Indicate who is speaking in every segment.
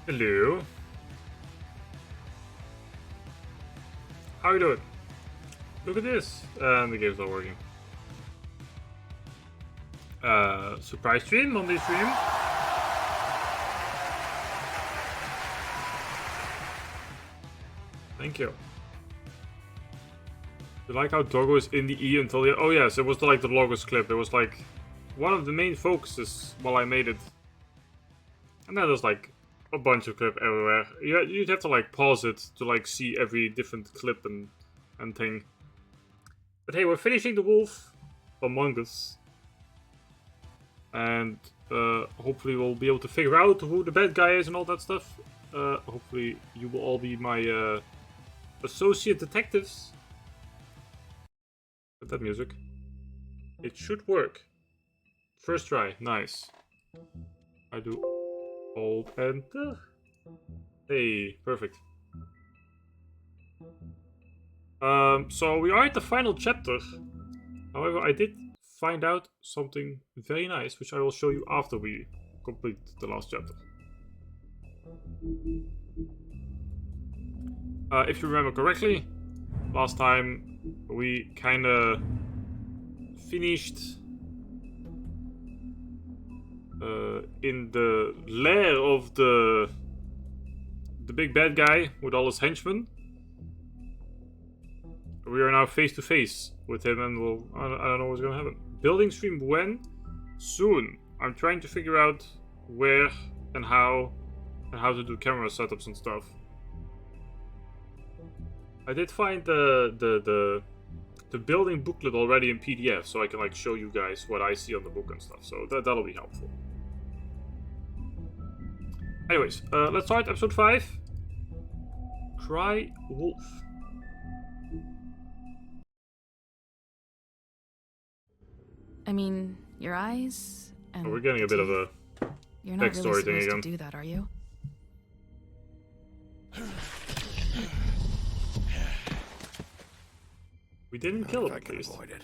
Speaker 1: Hello. How you doing? Look at this. And the game's not working. Surprise stream, Monday stream. Thank you. You like how Doggo is in the E until the... Oh yes, it was like the longest clip. It was like one of the main focuses while I made it. And then there's like a bunch of clip everywhere. You'd have to like pause it to like see every different clip and thing. But hey, we're finishing the wolf Among Us. And hopefully we'll be able to figure out who the bad guy is and all that stuff. Hopefully you will all be my associate detectives. With that music. It should work. First try, nice. I do hold enter. Hey, perfect. So we are at the final chapter. However, I did find out something very nice, which I will show you after we complete the last chapter. If you remember correctly, last time we kinda finished in the lair of the big bad guy with all his henchmen. We are now face to face with him, and I don't know what's gonna happen. Building stream when? Soon. I'm trying to figure out where and how to do camera setups and stuff. I did find the building booklet already in PDF, so I can like show you guys what I see on the book and stuff. So that'll be helpful. Anyways, let's start episode 5. Cry Wolf.
Speaker 2: I mean, your eyes and
Speaker 1: we're getting a bit of a
Speaker 2: you're not
Speaker 1: backstory
Speaker 2: really
Speaker 1: thing
Speaker 2: supposed
Speaker 1: again.
Speaker 2: to do that, are you?
Speaker 1: We didn't kill him,
Speaker 3: I
Speaker 1: at
Speaker 3: can
Speaker 1: least.
Speaker 3: avoid it.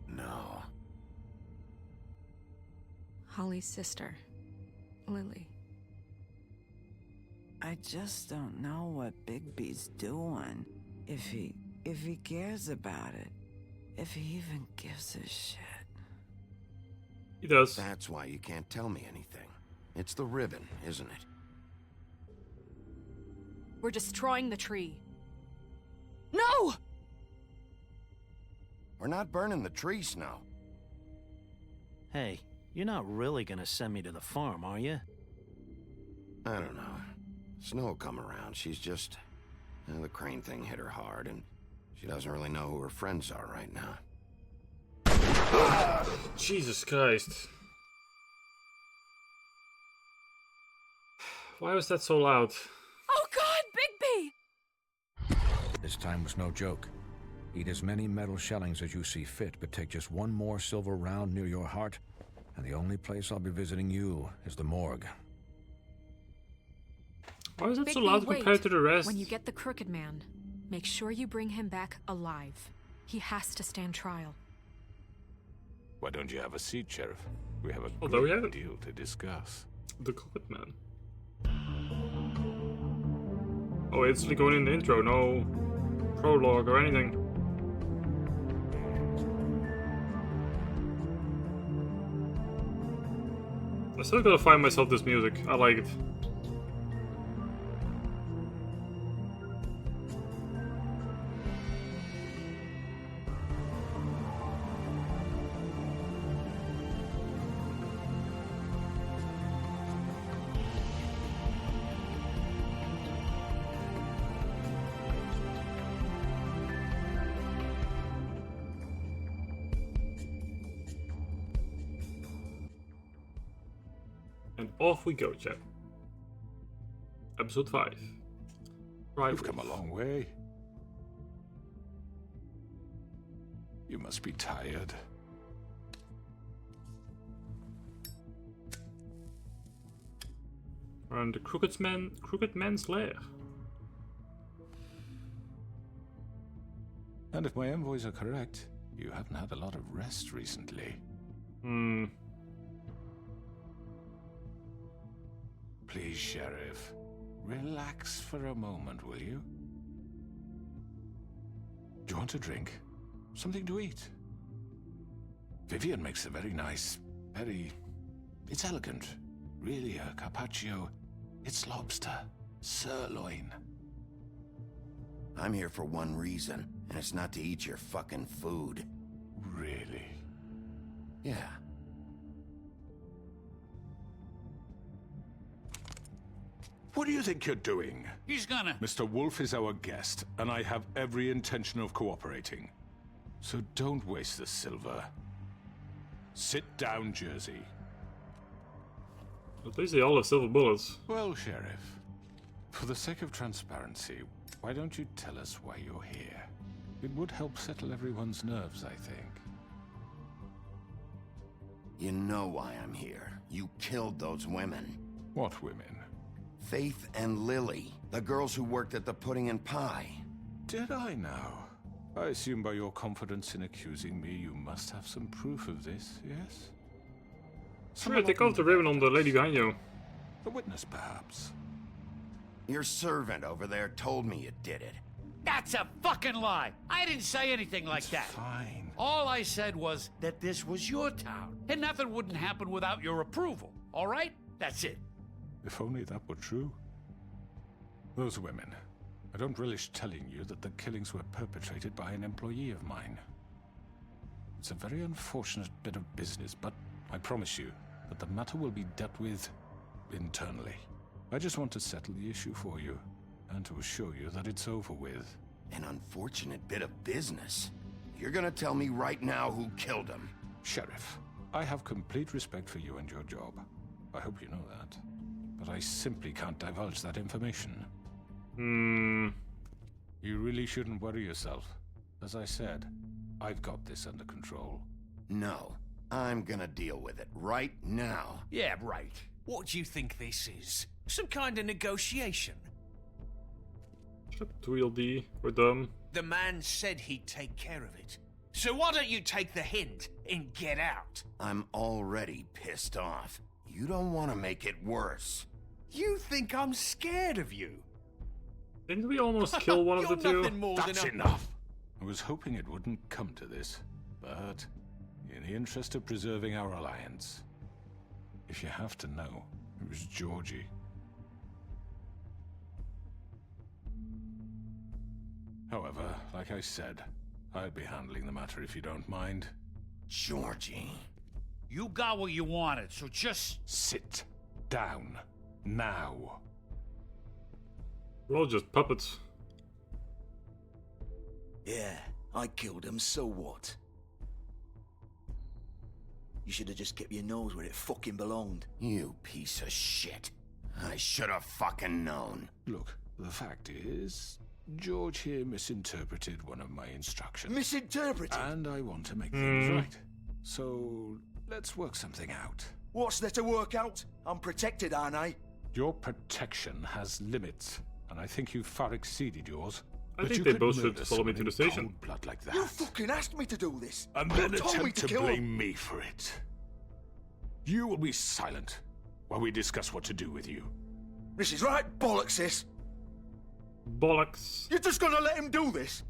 Speaker 3: No.
Speaker 4: Holly's sister, Lily.
Speaker 5: I just don't know what Bigby's doing. If he cares about it. If he even gives a shit.
Speaker 1: He does.
Speaker 3: That's why you can't tell me anything. It's the ribbon, isn't it?
Speaker 4: We're destroying the tree. No!
Speaker 3: We're not burning the tree, Snow.
Speaker 6: Hey, you're not really gonna send me to the farm, are you?
Speaker 3: I don't know. Snow will come around. She's just... the crane thing hit her hard, and she doesn't really know who her friends are right now.
Speaker 1: Jesus Christ. Why was that so loud?
Speaker 4: Oh God, Bigby!
Speaker 7: This time was no joke. Eat as many metal shellings as you see fit, but take just one more silver round near your heart, and the only place I'll be visiting you is the morgue.
Speaker 1: Why is that so
Speaker 4: Bigby,
Speaker 1: loud
Speaker 4: wait.
Speaker 1: compared to the rest?
Speaker 4: When you get the Crooked Man, make sure you bring him back alive. He has to stand trial.
Speaker 8: Why don't you have a seat, Sheriff? We have a
Speaker 1: Although we
Speaker 8: great
Speaker 1: haven't.
Speaker 8: deal to discuss.
Speaker 1: The Crooked Man. Oh, it's like going in the intro, no prologue or anything. I still gotta find myself this music. I like it. And off we go, chat. Episode 5.
Speaker 8: You've come a long way. You must be tired.
Speaker 1: And the Crooked Man's lair.
Speaker 8: And if my envoys are correct, you haven't had a lot of rest recently. Please, Sheriff, relax for a moment, will you? Do you want a drink? Something to eat? Vivian makes a very nice, it's elegant. Really a carpaccio. It's lobster. Sirloin.
Speaker 3: I'm here for one reason, and it's not to eat your fucking food.
Speaker 8: Really?
Speaker 3: Yeah.
Speaker 8: What do you think you're doing?
Speaker 9: He's gonna...
Speaker 8: Mr. Wolf is our guest, and I have every intention of cooperating. So don't waste the silver. Sit down, Jersey.
Speaker 1: At least they all have silver bullets.
Speaker 8: Well, Sheriff, for the sake of transparency, why don't you tell us why you're here? It would help settle everyone's nerves, I think.
Speaker 3: You know why I'm here. You killed those women.
Speaker 8: What women?
Speaker 3: Faith and Lily, the girls who worked at the Pudding and Pie.
Speaker 8: Did I now? I assume by your confidence in accusing me, you must have some proof of this, yes?
Speaker 1: Sure, take off the ribbon on the lady behind you.
Speaker 8: A witness, perhaps?
Speaker 3: Your servant over there told me you did it.
Speaker 9: That's a fucking lie! I didn't say anything like that.
Speaker 8: Fine.
Speaker 9: All I said was that this was your town, and nothing wouldn't happen without your approval, all right? That's it.
Speaker 8: If only that were true. Those women. I don't relish telling you that the killings were perpetrated by an employee of mine. It's a very unfortunate bit of business, but I promise you that the matter will be dealt with internally. I just want to settle the issue for you, and to assure you that it's over with.
Speaker 3: An unfortunate bit of business? You're gonna tell me right now who killed him?
Speaker 8: Sheriff, I have complete respect for you and your job. I hope you know that. But I simply can't divulge that information. You really shouldn't worry yourself. As I said, I've got this under control.
Speaker 3: No, I'm gonna deal with it right now.
Speaker 9: Yeah, right.
Speaker 10: What do you think this is? Some kind of negotiation?
Speaker 1: Tweedledee, we're dumb.
Speaker 10: The man said he'd take care of it. So why don't you take the hint and get out?
Speaker 3: I'm already pissed off. You don't want to make it worse.
Speaker 10: You think I'm scared of you?
Speaker 1: Didn't we almost kill one of the
Speaker 10: You're
Speaker 1: two?
Speaker 10: nothing more
Speaker 8: That's
Speaker 10: than
Speaker 8: enough! I was hoping it wouldn't come to this, but in the interest of preserving our alliance, if you have to know, it was Georgie. However, like I said, I'd be handling the matter if you don't mind.
Speaker 3: Georgie.
Speaker 9: You got what you wanted, so just...
Speaker 8: Sit down. Now.
Speaker 1: We're all just puppets.
Speaker 10: Yeah, I killed him, so what? You should have just kept your nose where it fucking belonged.
Speaker 3: You piece of shit. I should have fucking known.
Speaker 8: Look, the fact is, George here misinterpreted one of my instructions.
Speaker 10: Misinterpreted?
Speaker 8: And I want to make things right. So, let's work something out.
Speaker 10: What's there to work out? I'm protected, aren't I?
Speaker 8: Your protection has limits, and I think you've far exceeded yours.
Speaker 1: I
Speaker 8: But
Speaker 1: think
Speaker 8: you
Speaker 1: they
Speaker 8: could
Speaker 1: both should
Speaker 8: murder
Speaker 1: follow me
Speaker 8: someone
Speaker 1: to the
Speaker 8: in
Speaker 1: station.
Speaker 8: cold blood like that.
Speaker 10: You fucking asked me to do this.
Speaker 8: And then
Speaker 10: You told me
Speaker 8: attempt to
Speaker 10: kill
Speaker 8: blame
Speaker 10: him.
Speaker 8: me for it. You will be silent while we discuss what to do with you.
Speaker 10: This is right bollocks, sis.
Speaker 1: Bollocks.
Speaker 10: You're just gonna let him do this?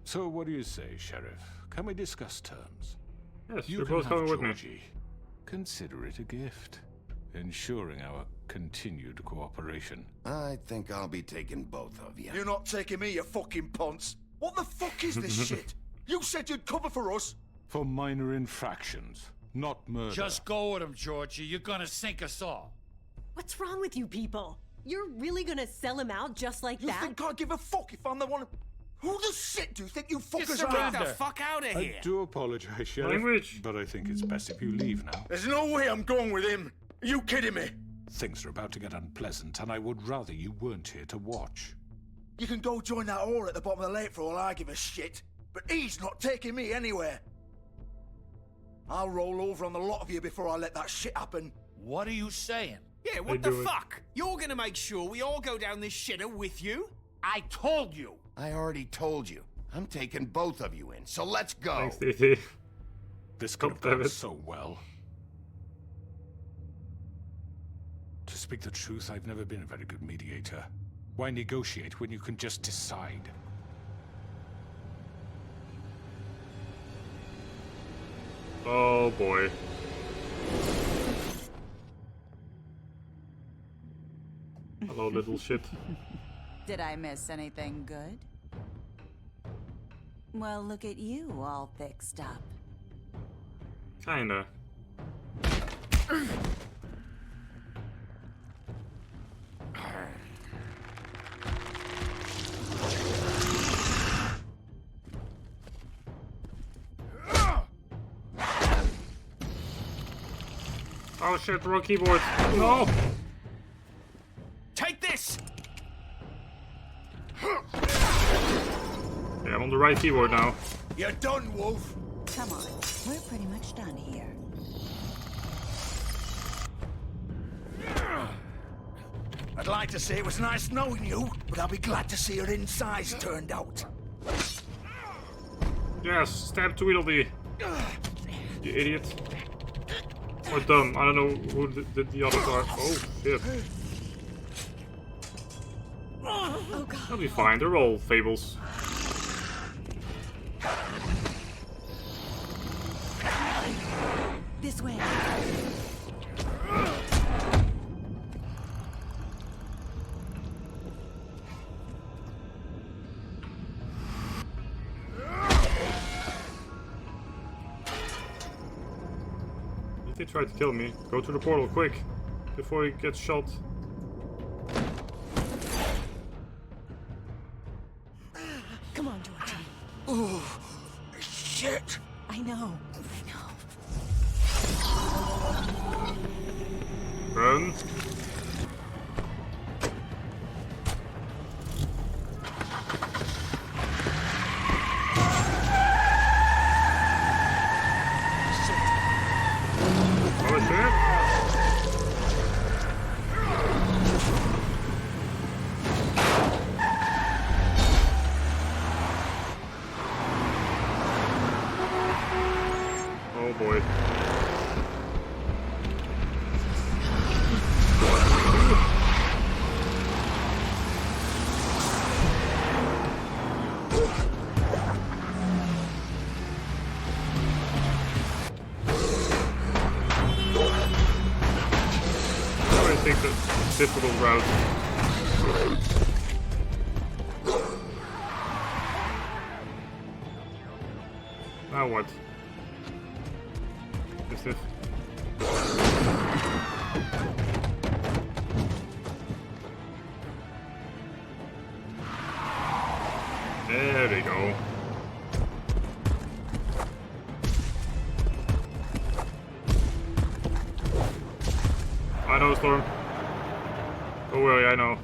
Speaker 8: So what do you say, Sheriff? Can we discuss terms?
Speaker 1: Yes,
Speaker 8: You
Speaker 1: you're
Speaker 8: can
Speaker 1: both
Speaker 8: have
Speaker 1: coming with me.
Speaker 8: Georgie. Consider it a gift, ensuring our continued cooperation.
Speaker 3: I think I'll be taking both of you.
Speaker 10: You're not taking me, you fucking ponce. What the fuck is this shit? You said you'd cover for us.
Speaker 8: For minor infractions, not murder.
Speaker 9: Just go with him, Georgie. You're gonna sink us all.
Speaker 11: What's wrong with you people? You're really gonna sell him out just like
Speaker 10: You
Speaker 11: that?
Speaker 10: think I give a fuck if I'm the one? Who the shit do you think you fuckers
Speaker 9: surrender.
Speaker 10: are?
Speaker 9: The
Speaker 10: fuck out of
Speaker 8: I do apologize, Sheriff,
Speaker 1: Language.
Speaker 8: but I think it's best if you leave now.
Speaker 10: There's no way I'm going with him. Are you kidding me?
Speaker 8: Things are about to get unpleasant, and I would rather you weren't here to watch.
Speaker 10: You can go join that whore at the bottom of the lake for all I give a shit. But he's not taking me anywhere.
Speaker 12: I'll roll over on the lot of you before I let that shit happen.
Speaker 9: What are you saying?
Speaker 10: Yeah, what the fuck? You're gonna make sure we all go down this shitter with you?
Speaker 9: I told you.
Speaker 3: I already told you. I'm taking both of you in, so let's go.
Speaker 1: Thanks, DT.
Speaker 8: This could have gone so well. To speak the truth, I've never been a very good mediator. Why negotiate when you can just decide?
Speaker 1: Oh boy. Hello, little shit.
Speaker 13: Did I miss anything good? Well, look at you, all fixed up.
Speaker 1: Kinda. Oh shit, wrong keyboard. No!
Speaker 10: Take this!
Speaker 1: Yeah, I'm on the right keyboard now.
Speaker 12: You're done, Wolf.
Speaker 13: Come on, we're pretty much done here.
Speaker 12: I'd like to say it was nice knowing you, but I'll be glad to see your insides turned out.
Speaker 1: Yes, stab Tweedledee. You idiot. Or dumb, I don't know who the others are. Oh, shit.
Speaker 11: Oh god.
Speaker 1: That'll be fine, they're all fables.
Speaker 11: This way.
Speaker 1: If they try to kill me, go to the portal quick before he gets shot.
Speaker 11: Come on, Georgie.
Speaker 12: Oh, shit.
Speaker 11: I know.
Speaker 1: Run. Oh shit. Oh boy. I think the difficult route. Now what? Is this? There we go. I know, Storm. Don't worry, I know.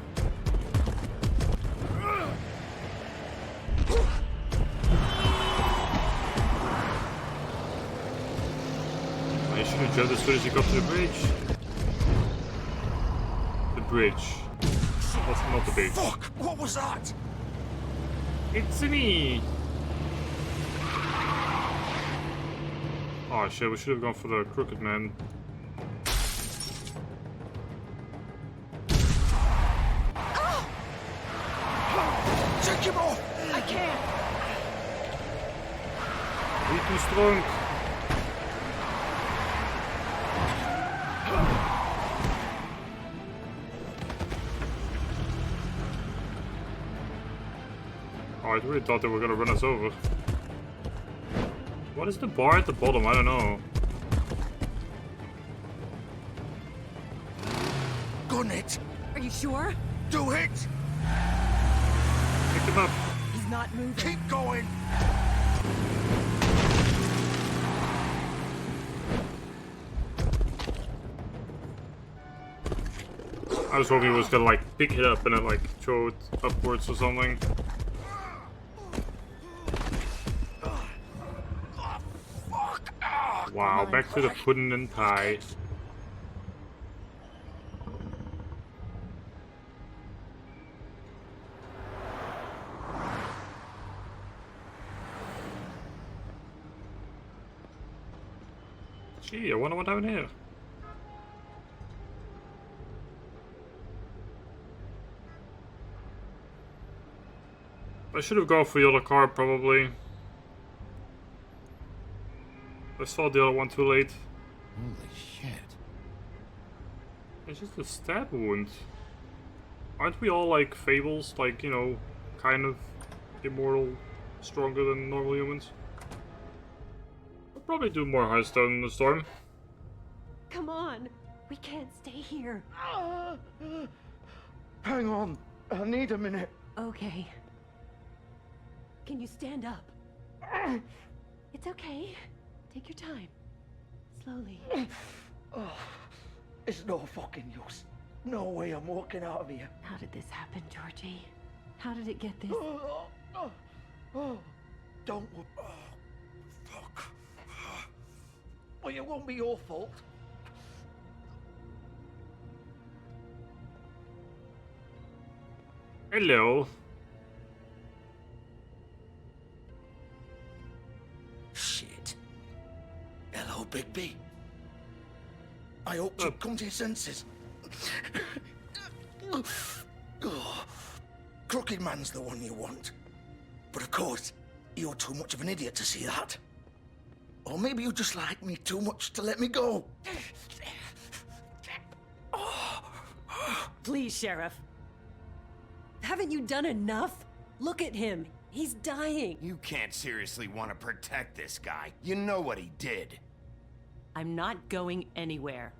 Speaker 1: I should have jumped as soon as you got to the bridge. The bridge. Not the bridge.
Speaker 12: Fuck! What was that?
Speaker 1: It's me! Oh shit, we should have gone for the crooked man.
Speaker 12: Take him off!
Speaker 11: I can't.
Speaker 1: Be too strong. Oh, I really thought they were gonna run us over. What is the bar at the bottom? I don't know.
Speaker 12: Gun it!
Speaker 11: Are you sure?
Speaker 12: Do it!
Speaker 1: Pick him up.
Speaker 11: He's not moving.
Speaker 12: Keep going!
Speaker 1: I was hoping he was gonna like pick it up and then like throw it upwards or something. Wow, back to the pudding and pie. Gee, I wonder what happened here. I should have gone for the other car, probably. I saw the other one too late.
Speaker 3: Holy shit.
Speaker 1: It's just a stab wound. Aren't we all like fables? Like, you know, kind of immortal, stronger than normal humans? We'll probably do more Hearthstone in the storm.
Speaker 11: Come on. We can't stay here.
Speaker 12: Hang on. I need a minute.
Speaker 11: Okay. Can you stand up? It's okay. Take your time. Slowly.
Speaker 12: Oh, it's no fucking use. No way I'm walking out of here.
Speaker 11: How did this happen, Georgie? How did it get this?
Speaker 12: Don't. Oh, fuck. Well, it won't be your fault.
Speaker 1: Hello.
Speaker 12: Shit. Hello, Bigby. I hope you come to your senses. Crooked Man's the one you want. But of course, you're too much of an idiot to see that. Or maybe you just like me too much to let me go.
Speaker 11: Please, Sheriff. Haven't you done enough? Look at him. He's dying.
Speaker 3: You can't seriously want to protect this guy. You know what he did.
Speaker 11: I'm not going anywhere.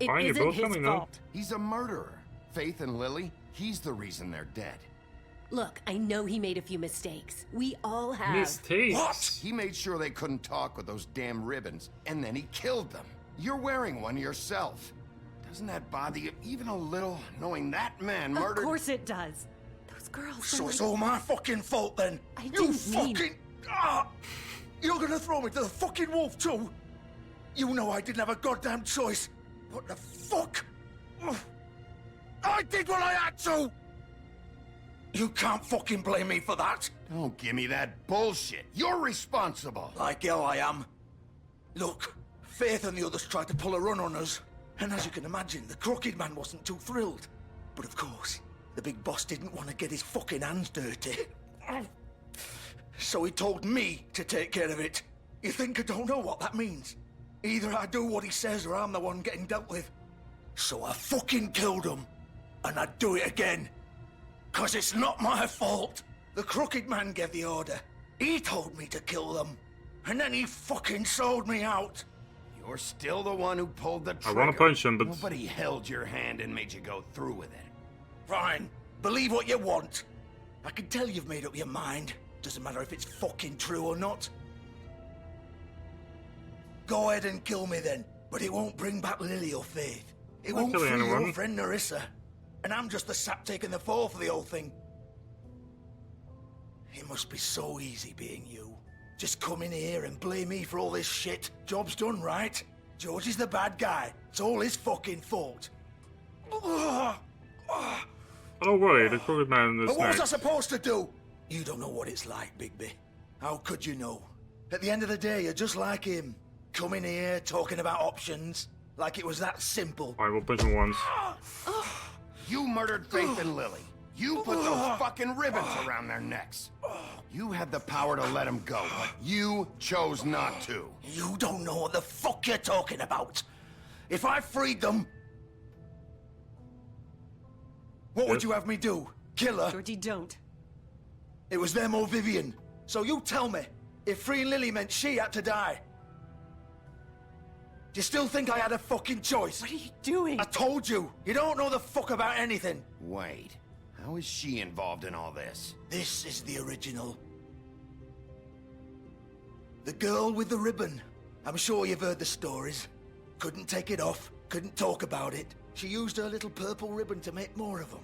Speaker 11: It
Speaker 1: Fine, you're
Speaker 11: isn't
Speaker 1: both
Speaker 11: his
Speaker 1: coming
Speaker 11: fault.
Speaker 3: He's a murderer. Faith and Lily, he's the reason they're dead.
Speaker 11: Look, I know he made a few mistakes. We all have.
Speaker 1: Mistakes?
Speaker 3: What? He made sure they couldn't talk with those damn ribbons, and then he killed them. You're wearing one yourself. Doesn't that bother you even a little, knowing that man murdered...
Speaker 11: Of course it does. Those girls
Speaker 12: So
Speaker 11: are
Speaker 12: it's
Speaker 11: like...
Speaker 12: all my fucking fault then?
Speaker 11: I
Speaker 12: You
Speaker 11: didn't mean...
Speaker 12: fucking... You're gonna throw me to the fucking wolf too? You know I didn't have a goddamn choice. What the fuck? I did what I had to! You can't fucking blame me for that.
Speaker 3: Don't give me that bullshit. You're responsible.
Speaker 12: Like hell I am. Look, Faith and the others tried to pull a run on us. And as you can imagine, the Crooked Man wasn't too thrilled. But of course, the big boss didn't want to get his fucking hands dirty. So he told me to take care of it. You think I don't know what that means? Either I do what he says or I'm the one getting dealt with. So I fucking killed him. And I'd do it again. 'Cause it's not my fault. The Crooked Man gave the order. He told me to kill them. And then he fucking sold me out.
Speaker 3: You're still the one who pulled the trigger.
Speaker 1: I want to punch him, but...
Speaker 3: Nobody held your hand and made you go through with it.
Speaker 12: Fine. Believe what you want. I can tell you've made up your mind. Doesn't matter if it's fucking true or not. Go ahead and kill me then. But it won't bring back Lily or Faith. It won't free your friend Narissa. And I'm just the sap taking the fall for the whole thing. It must be so easy being you. Just come in here and blame me for all this shit. Job's done, right? George is the bad guy. It's all his fucking fault.
Speaker 1: Oh, don't worry, the Crooked Man is
Speaker 12: But what was I
Speaker 1: next.
Speaker 12: supposed to do? You don't know what it's like, Bigby. How could you know? At the end of the day, you're just like him. Coming here, talking about options. Like it was that simple.
Speaker 1: Alright, we'll punch him once.
Speaker 3: You murdered Faith and Lily. You put those fucking ribbons around their necks. You had the power to let them go, but you chose not to.
Speaker 12: You don't know what the fuck you're talking about. If I freed them... What would you have me do? Kill her?
Speaker 11: Georgie, don't.
Speaker 12: It was them or Vivian. So you tell me, if freeing Lily meant she had to die. Do you still think I had a fucking choice?
Speaker 11: What are you doing?
Speaker 12: I told you, you don't know the fuck about anything.
Speaker 3: Wait, how is she involved in all this?
Speaker 12: This is the original. The girl with the ribbon. I'm sure you've heard the stories. Couldn't take it off, couldn't talk about it. She used her little purple ribbon to make more of them.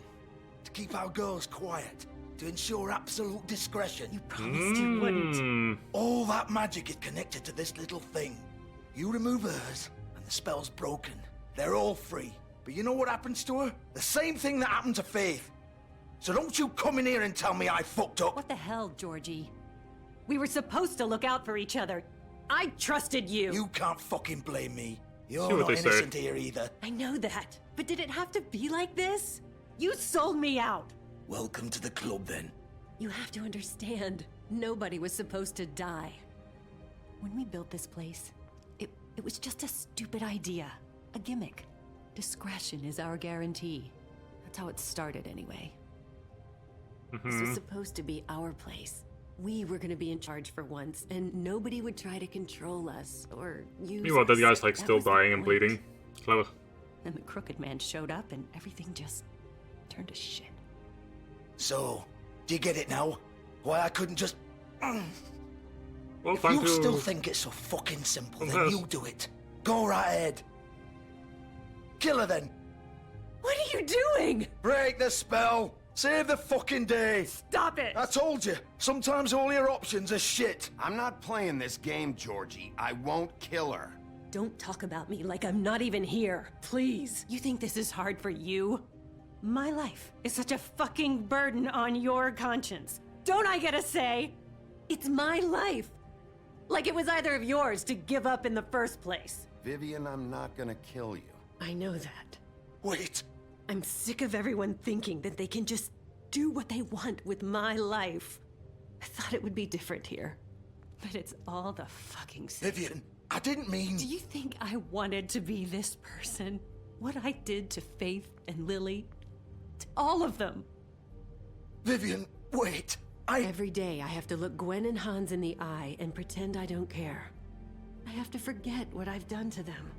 Speaker 12: To keep our girls quiet. to ensure absolute discretion.
Speaker 11: You promised you wouldn't.
Speaker 12: All that magic is connected to this little thing. You remove hers, and the spell's broken. They're all free. But you know what happens to her? The same thing that happened to Faith. So don't you come in here and tell me I fucked up.
Speaker 11: What the hell, Georgie? We were supposed to look out for each other. I trusted you.
Speaker 12: You can't fucking blame me.
Speaker 1: See
Speaker 12: You're
Speaker 1: what
Speaker 12: not
Speaker 1: they say.
Speaker 12: innocent here either.
Speaker 11: I know that. But did it have to be like this? You sold me out.
Speaker 12: Welcome to the club, then.
Speaker 11: You have to understand, nobody was supposed to die. When we built this place, it was just a stupid idea. A gimmick. Discretion is our guarantee. That's how it started, anyway. This was supposed to be our place. We were gonna be in charge for once, and nobody would try to control us, or use
Speaker 1: Meanwhile, that
Speaker 11: us.
Speaker 1: guy's like
Speaker 11: That
Speaker 1: still
Speaker 11: was the
Speaker 1: dying and
Speaker 11: point.
Speaker 1: bleeding. Clever.
Speaker 11: And the crooked man showed up, and everything just turned to shit.
Speaker 12: So, do you get it now? Why I couldn't just...
Speaker 1: Well,
Speaker 12: If
Speaker 1: time
Speaker 12: you
Speaker 1: to...
Speaker 12: still think it's so fucking simple, then
Speaker 1: confess.
Speaker 12: you do it. Go right ahead. Kill her then.
Speaker 11: What are you doing?
Speaker 12: Break the spell. Save the fucking day.
Speaker 11: Stop it.
Speaker 12: I told you. Sometimes all your options are shit.
Speaker 3: I'm not playing this game, Georgie. I won't kill her.
Speaker 11: Don't talk about me like I'm not even here. Please. You think this is hard for you? My life is such a fucking burden on your conscience. Don't I get a say? It's my life. Like it was either of yours to give up in the first place.
Speaker 3: Vivian, I'm not gonna kill you.
Speaker 11: I know that.
Speaker 12: Wait.
Speaker 11: I'm sick of everyone thinking that they can just do what they want with my life. I thought it would be different here. But it's all the fucking same.
Speaker 12: Vivian, I didn't mean...
Speaker 11: Do you think I wanted to be this person? What I did to Faith and Lily? To all of them.
Speaker 12: Vivian, wait.
Speaker 11: Every day I have to look Gwen and Hans in the eye and pretend I don't care. I have to forget what I've done to them.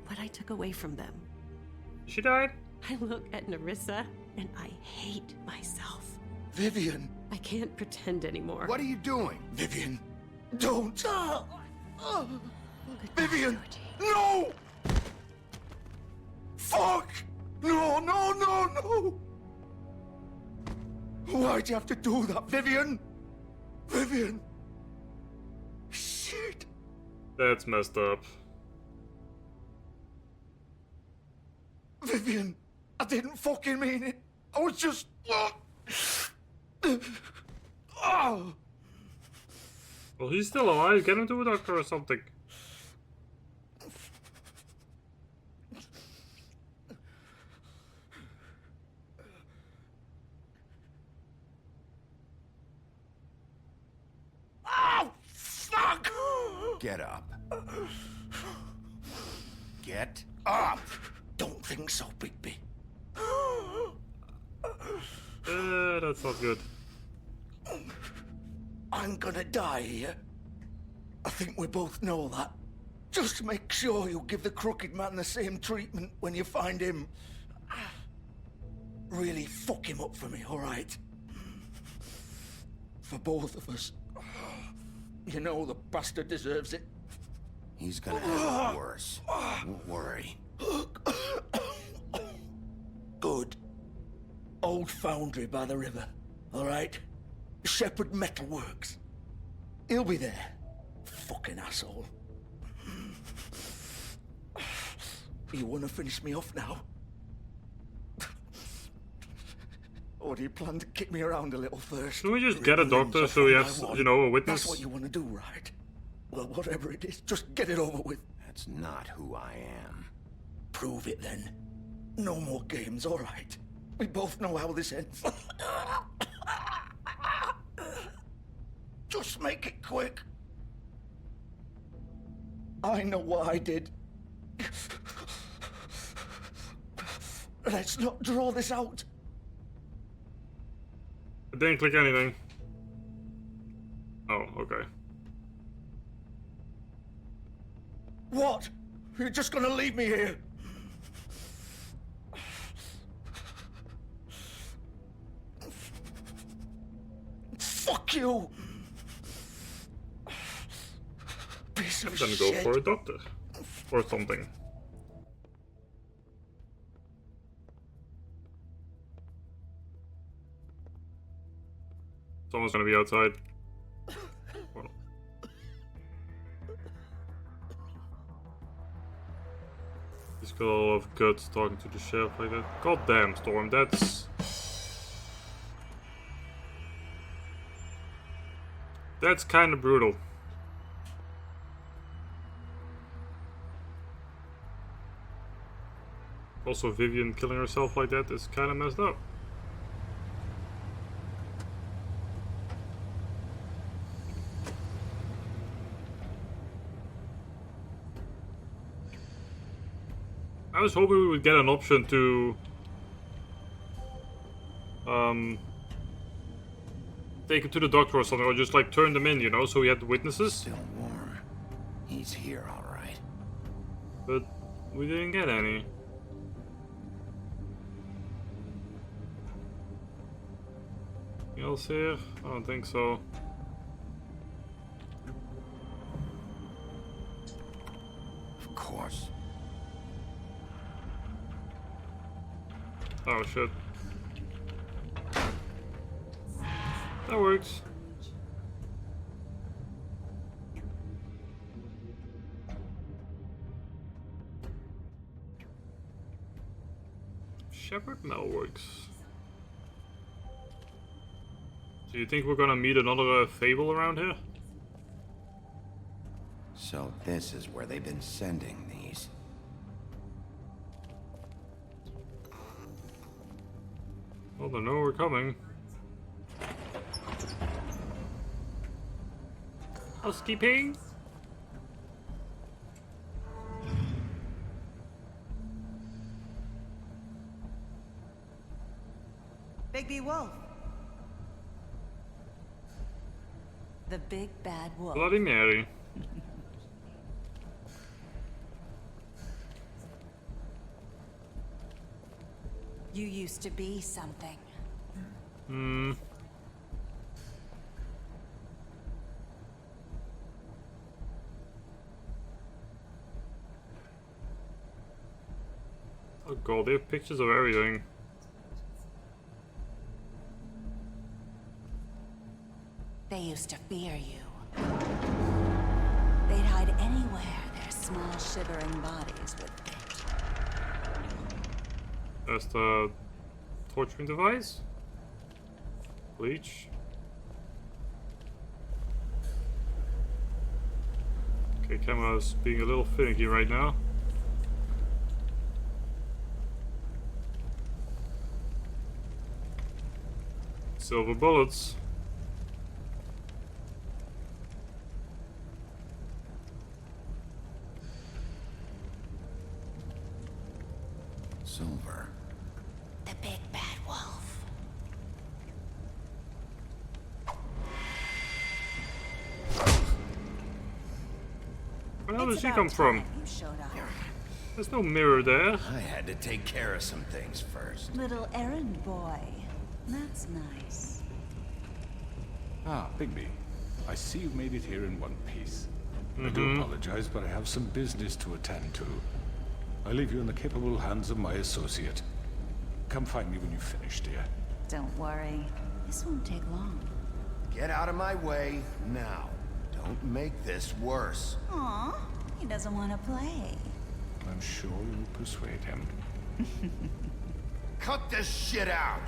Speaker 11: What I took away from them.
Speaker 1: She died?
Speaker 11: I look at Nerissa and I hate myself.
Speaker 12: Vivian.
Speaker 11: I can't pretend anymore.
Speaker 3: What are you doing?
Speaker 12: Vivian, don't. Vivian, no! Fuck! No, no, no, no! Why'd you have to do that, Vivian? Vivian! Shit!
Speaker 1: That's messed up.
Speaker 12: Vivian, I didn't fucking mean it. I was just... Oh.
Speaker 1: Well, he's still alive. Get him to a doctor or something.
Speaker 12: Oh, fuck!
Speaker 3: Get up. Get up!
Speaker 12: Don't think so, Bigby.
Speaker 1: That's not good.
Speaker 12: I'm gonna die here. I think we both know that. Just make sure you give the crooked man the same treatment when you find him. Really fuck him up for me, alright? For both of us. You know the bastard deserves it.
Speaker 3: He's gonna have it worse. Don't worry.
Speaker 12: Good. Old foundry by the river, alright? Shepherd Metalworks. He'll be there. Fucking asshole. You wanna finish me off now? Or do you plan to kick me around a little first?
Speaker 1: Can we just get a doctor so he has, you know, a witness?
Speaker 12: That's what you want to do, right? Well, whatever it is, just get it over with.
Speaker 3: That's not who I am.
Speaker 12: Prove it then. No more games, all right? We both know how this ends. Just make it quick. I know what I did. Let's not draw this out.
Speaker 1: I didn't click anything. Oh, okay.
Speaker 12: What? You're just gonna leave me here? Fuck you! Piece of
Speaker 1: Then
Speaker 12: shit.
Speaker 1: go for a doctor. Or something. Someone's gonna be outside. Well. He's got a lot of guts talking to the sheriff like that. God damn, Storm, that's kind of brutal. Also, Vivian killing herself like that is kind of messed up. I was hoping we would get an option to take him to the doctor or something, or just like turn them in, you know, so we had the witnesses.
Speaker 3: Still warm. He's here, all right.
Speaker 1: But we didn't get any. Anything else here? I don't think so.
Speaker 3: Of course.
Speaker 1: Oh shit. That works. Shepherd Mel works. Do you think we're gonna meet another Fable around here?
Speaker 3: So this is where they've been sending these.
Speaker 1: Well, they know we're coming. Housekeeping?
Speaker 13: Bigby Wolf. The big bad wolf.
Speaker 1: Bloody Mary.
Speaker 13: You used to be something.
Speaker 1: Hmm. Oh god, they have pictures of everything.
Speaker 13: They used to fear you. They'd hide anywhere their small shivering bodies would fit.
Speaker 1: That's the torturing device. Bleach. Okay, camera's being a little finicky right now. Silver bullets.
Speaker 3: Silver.
Speaker 13: The big bad wolf.
Speaker 1: Where the hell did she come from?
Speaker 13: You showed up.
Speaker 1: There's no mirror there.
Speaker 3: I had to take care of some things first.
Speaker 13: Little errand boy. That's nice.
Speaker 8: Ah, Bigby. I see you made it here in one piece. I do apologize, but I have some business to attend to. I leave you in the capable hands of my associate. Come find me when you've finished, dear.
Speaker 13: Don't worry. This won't take long.
Speaker 3: Get out of my way now. Don't make this worse.
Speaker 13: Aw, he doesn't want to play.
Speaker 8: I'm sure you'll persuade him.
Speaker 3: Cut this shit out!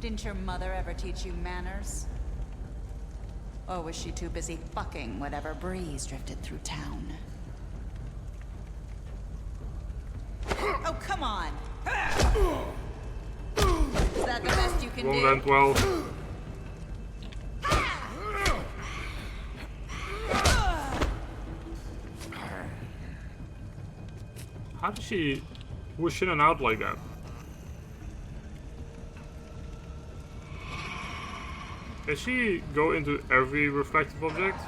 Speaker 13: Didn't your mother ever teach you manners? Or was she too busy fucking whatever breeze drifted through town? Oh, come on! Is that the best you can
Speaker 1: Won't
Speaker 13: do?
Speaker 1: end well. How did she whoosh in and out like that? Can she go into every reflective object?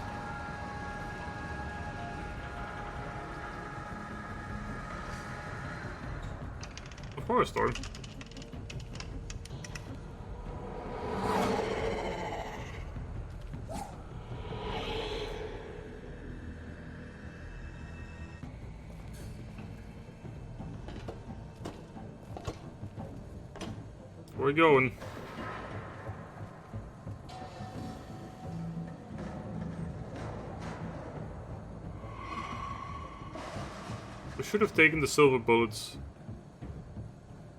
Speaker 1: Of course, Storm. Where we going? should have taken the silver bullets.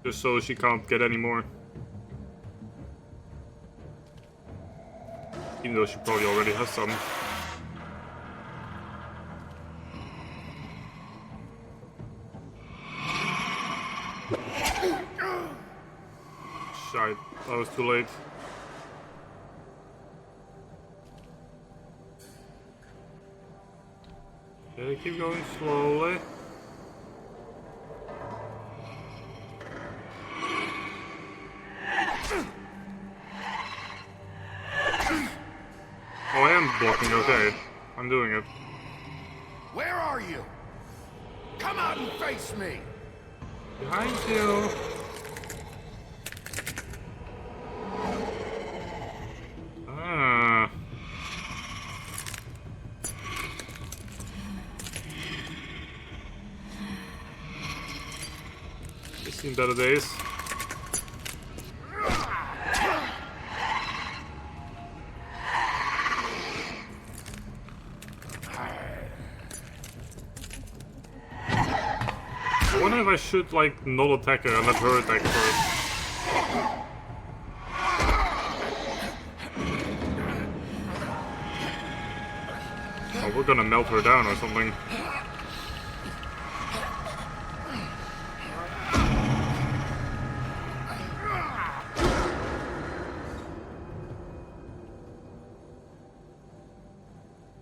Speaker 1: Just so she can't get any more. Even though she probably already has some. Shite, that was too late. Okay, keep going slowly. Oh, I am blocking, okay. I'm doing it.
Speaker 3: Where are you? Come out and face me!
Speaker 1: Behind you! Ah. You've seen better days. I wonder if I should, like, not attack her and let her attack first. Oh, we're gonna melt her down or something.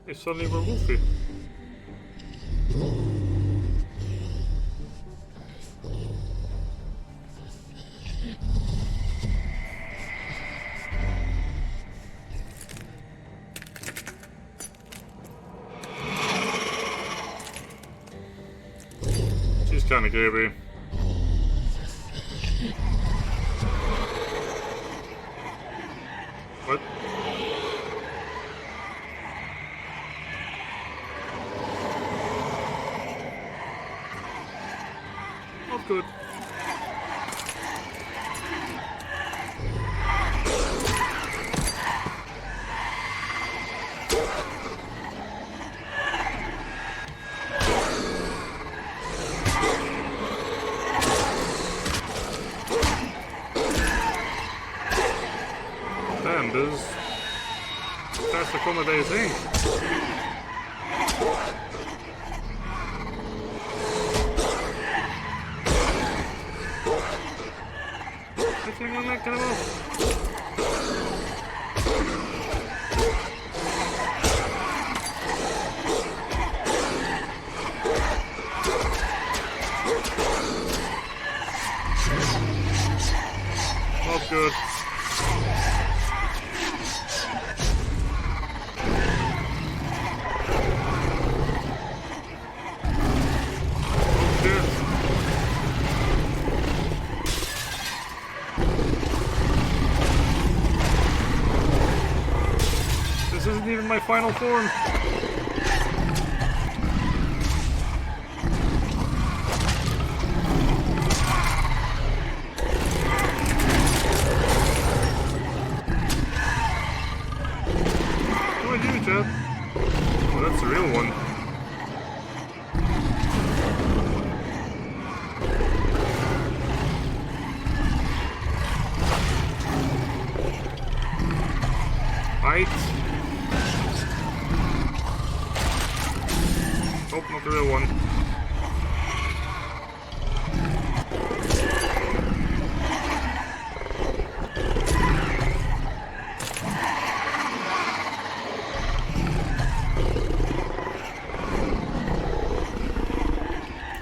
Speaker 1: Hey, suddenly we're wolfy. She's kinda creepy. What? Not good. Damn, this is faster combat than you think. I think I'm not gonna move. Not good. This isn't even my final form. What do I do, Chad? Oh, that's the real one. Fight. Nope, not the real one.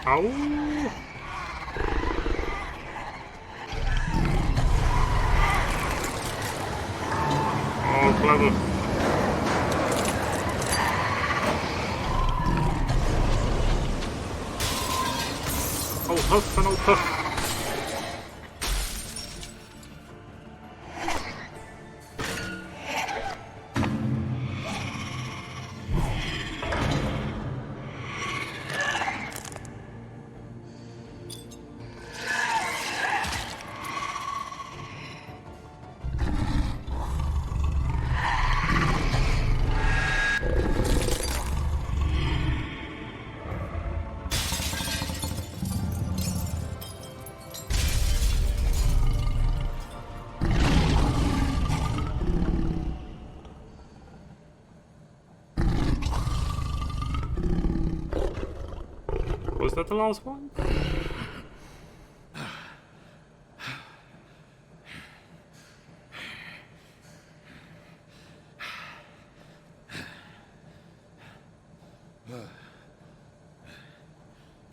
Speaker 1: Ow! Oh, clever. Oh, huff and oh, puff. Was that the last one?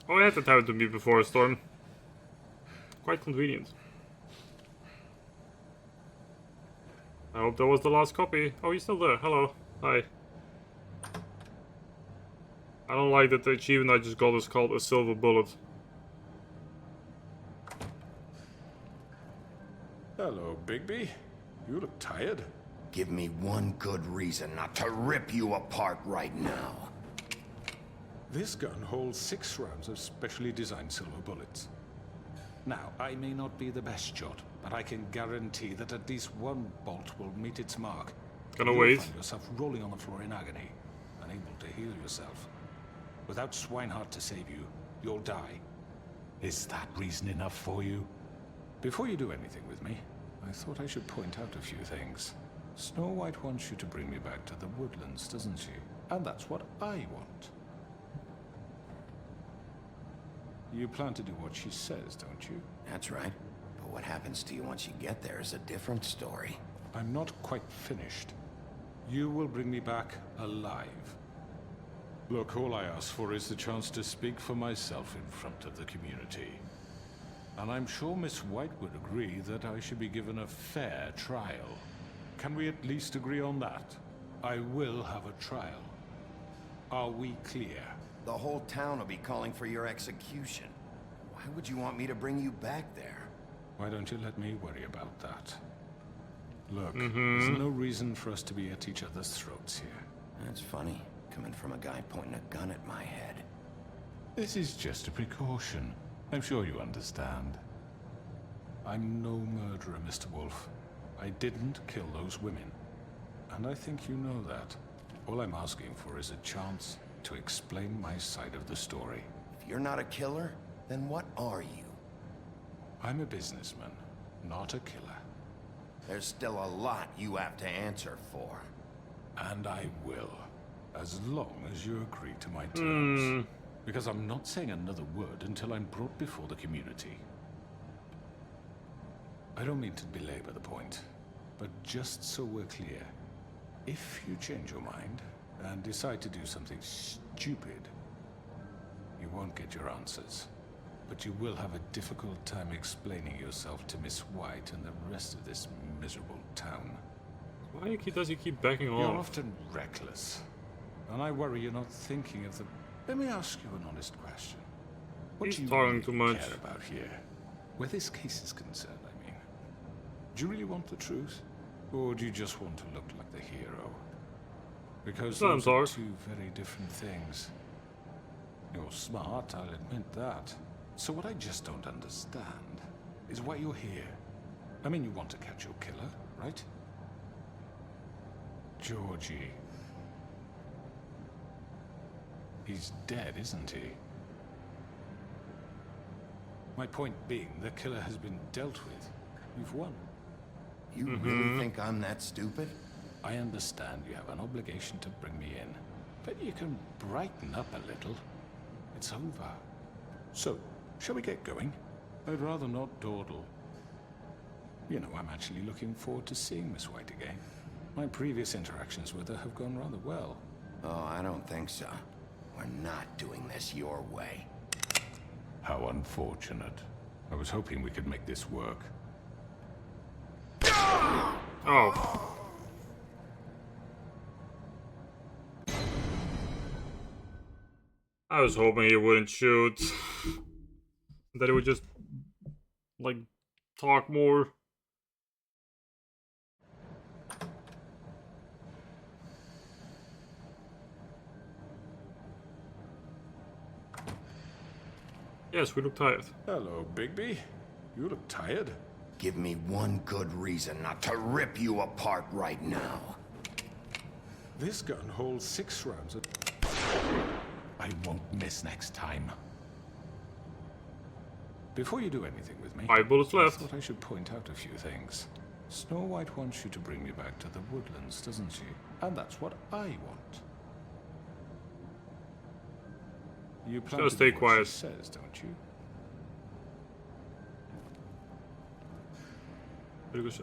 Speaker 1: Oh, I had that happen to me before a storm. Quite convenient. I hope that was the last copy. Oh, you're still there. Hello. Hi. I don't like that the achievement I just got is called a silver bullet.
Speaker 8: Hello, Bigby. You look tired.
Speaker 3: Give me one good reason not to rip you apart right now.
Speaker 8: This gun holds 6 rounds of specially designed silver bullets. Now, I may not be the best shot, but I can guarantee that at least one bolt will meet its mark.
Speaker 1: Gonna
Speaker 8: You'll
Speaker 1: wait.
Speaker 8: find yourself rolling on the floor in agony, unable to heal yourself. Without Swinehart to save you, you'll die. Is that reason enough for you? Before you do anything with me, I thought I should point out a few things. Snow White wants you to bring me back to the woodlands, doesn't she? And that's what I want. You plan to do what she says, don't you?
Speaker 3: That's right. But what happens to you once you get there is a different story.
Speaker 8: I'm not quite finished. You will bring me back alive. Look, all I ask for is the chance to speak for myself in front of the community. And I'm sure Miss White would agree that I should be given a fair trial. Can we at least agree on that? I will have a trial. Are we clear?
Speaker 3: The whole town will be calling for your execution. Why would you want me to bring you back there?
Speaker 8: Why don't you let me worry about that? Look, there's no reason for us to be at each other's throats here.
Speaker 3: That's funny, coming from a guy pointing a gun at my head.
Speaker 8: This is just a precaution. I'm sure you understand. I'm no murderer, Mr. Wolf. I didn't kill those women. And I think you know that. All I'm asking for is a chance to explain my side of the story.
Speaker 3: If you're not a killer, then what are you?
Speaker 8: I'm a businessman, not a killer.
Speaker 3: There's still a lot you have to answer for.
Speaker 8: And I will, as long as you agree to my terms. Because I'm not saying another word until I'm brought before the community. I don't mean to belabor the point, but just so we're clear, if you change your mind and decide to do something stupid, you won't get your answers. But you will have a difficult time explaining yourself to Miss White and the rest of this miserable town.
Speaker 1: Why does he keep backing off?
Speaker 8: You're often reckless, and I worry you're not thinking of the... Let me ask you an honest question. What
Speaker 1: He's
Speaker 8: do you
Speaker 1: talking
Speaker 8: really
Speaker 1: too much.
Speaker 8: care about here? Where this case is concerned, I mean. Do you really want the truth? Or do you just want to look like the hero? Because those are two very different things. You're smart, I'll admit that. So what I just don't understand is why you're here. I mean, you want to catch your killer, right? Georgie. He's dead, isn't he? My point being, the killer has been dealt with. You've won.
Speaker 3: You really think I'm that stupid?
Speaker 8: I understand you have an obligation to bring me in, but you can brighten up a little. It's over. So, shall we get going? I'd rather not dawdle. You know, I'm actually looking forward to seeing Miss White again. My previous interactions with her have gone rather well.
Speaker 3: Oh, I don't think so. We're not doing this your way.
Speaker 8: How unfortunate. I was hoping we could make this work.
Speaker 1: Oh. I was hoping he wouldn't shoot. That he would just, like, talk more. Yes, we look tired.
Speaker 8: Hello, Bigby. You look tired.
Speaker 3: Give me one good reason not to rip you apart right now.
Speaker 8: This gun holds 6 rounds of... I won't miss next time. Before you do anything with me,
Speaker 1: 5 bullets left.
Speaker 8: I thought I should point out a few things. Snow White wants you to bring me back to the woodlands, doesn't she? And that's what I want. You plan
Speaker 1: Just
Speaker 8: to
Speaker 1: stay
Speaker 8: do what
Speaker 1: quiet.
Speaker 8: she says, don't you?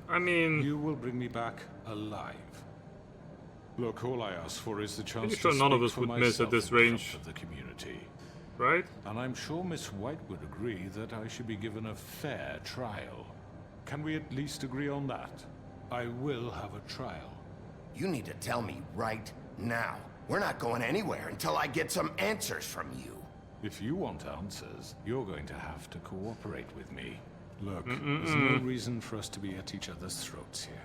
Speaker 1: I mean,
Speaker 8: you will bring me back alive. Look, all I ask for is the chance
Speaker 1: pretty
Speaker 8: to
Speaker 1: sure none of
Speaker 8: speak
Speaker 1: us
Speaker 8: for
Speaker 1: would miss at
Speaker 8: myself
Speaker 1: this
Speaker 8: in front
Speaker 1: range,
Speaker 8: of the community.
Speaker 1: right?
Speaker 8: And I'm sure Miss White would agree that I should be given a fair trial. Can we at least agree on that? I will have a trial.
Speaker 3: You need to tell me right now. We're not going anywhere until I get some answers from you.
Speaker 8: If you want answers, you're going to have to cooperate with me. Look, there's no reason for us to be at each other's throats here.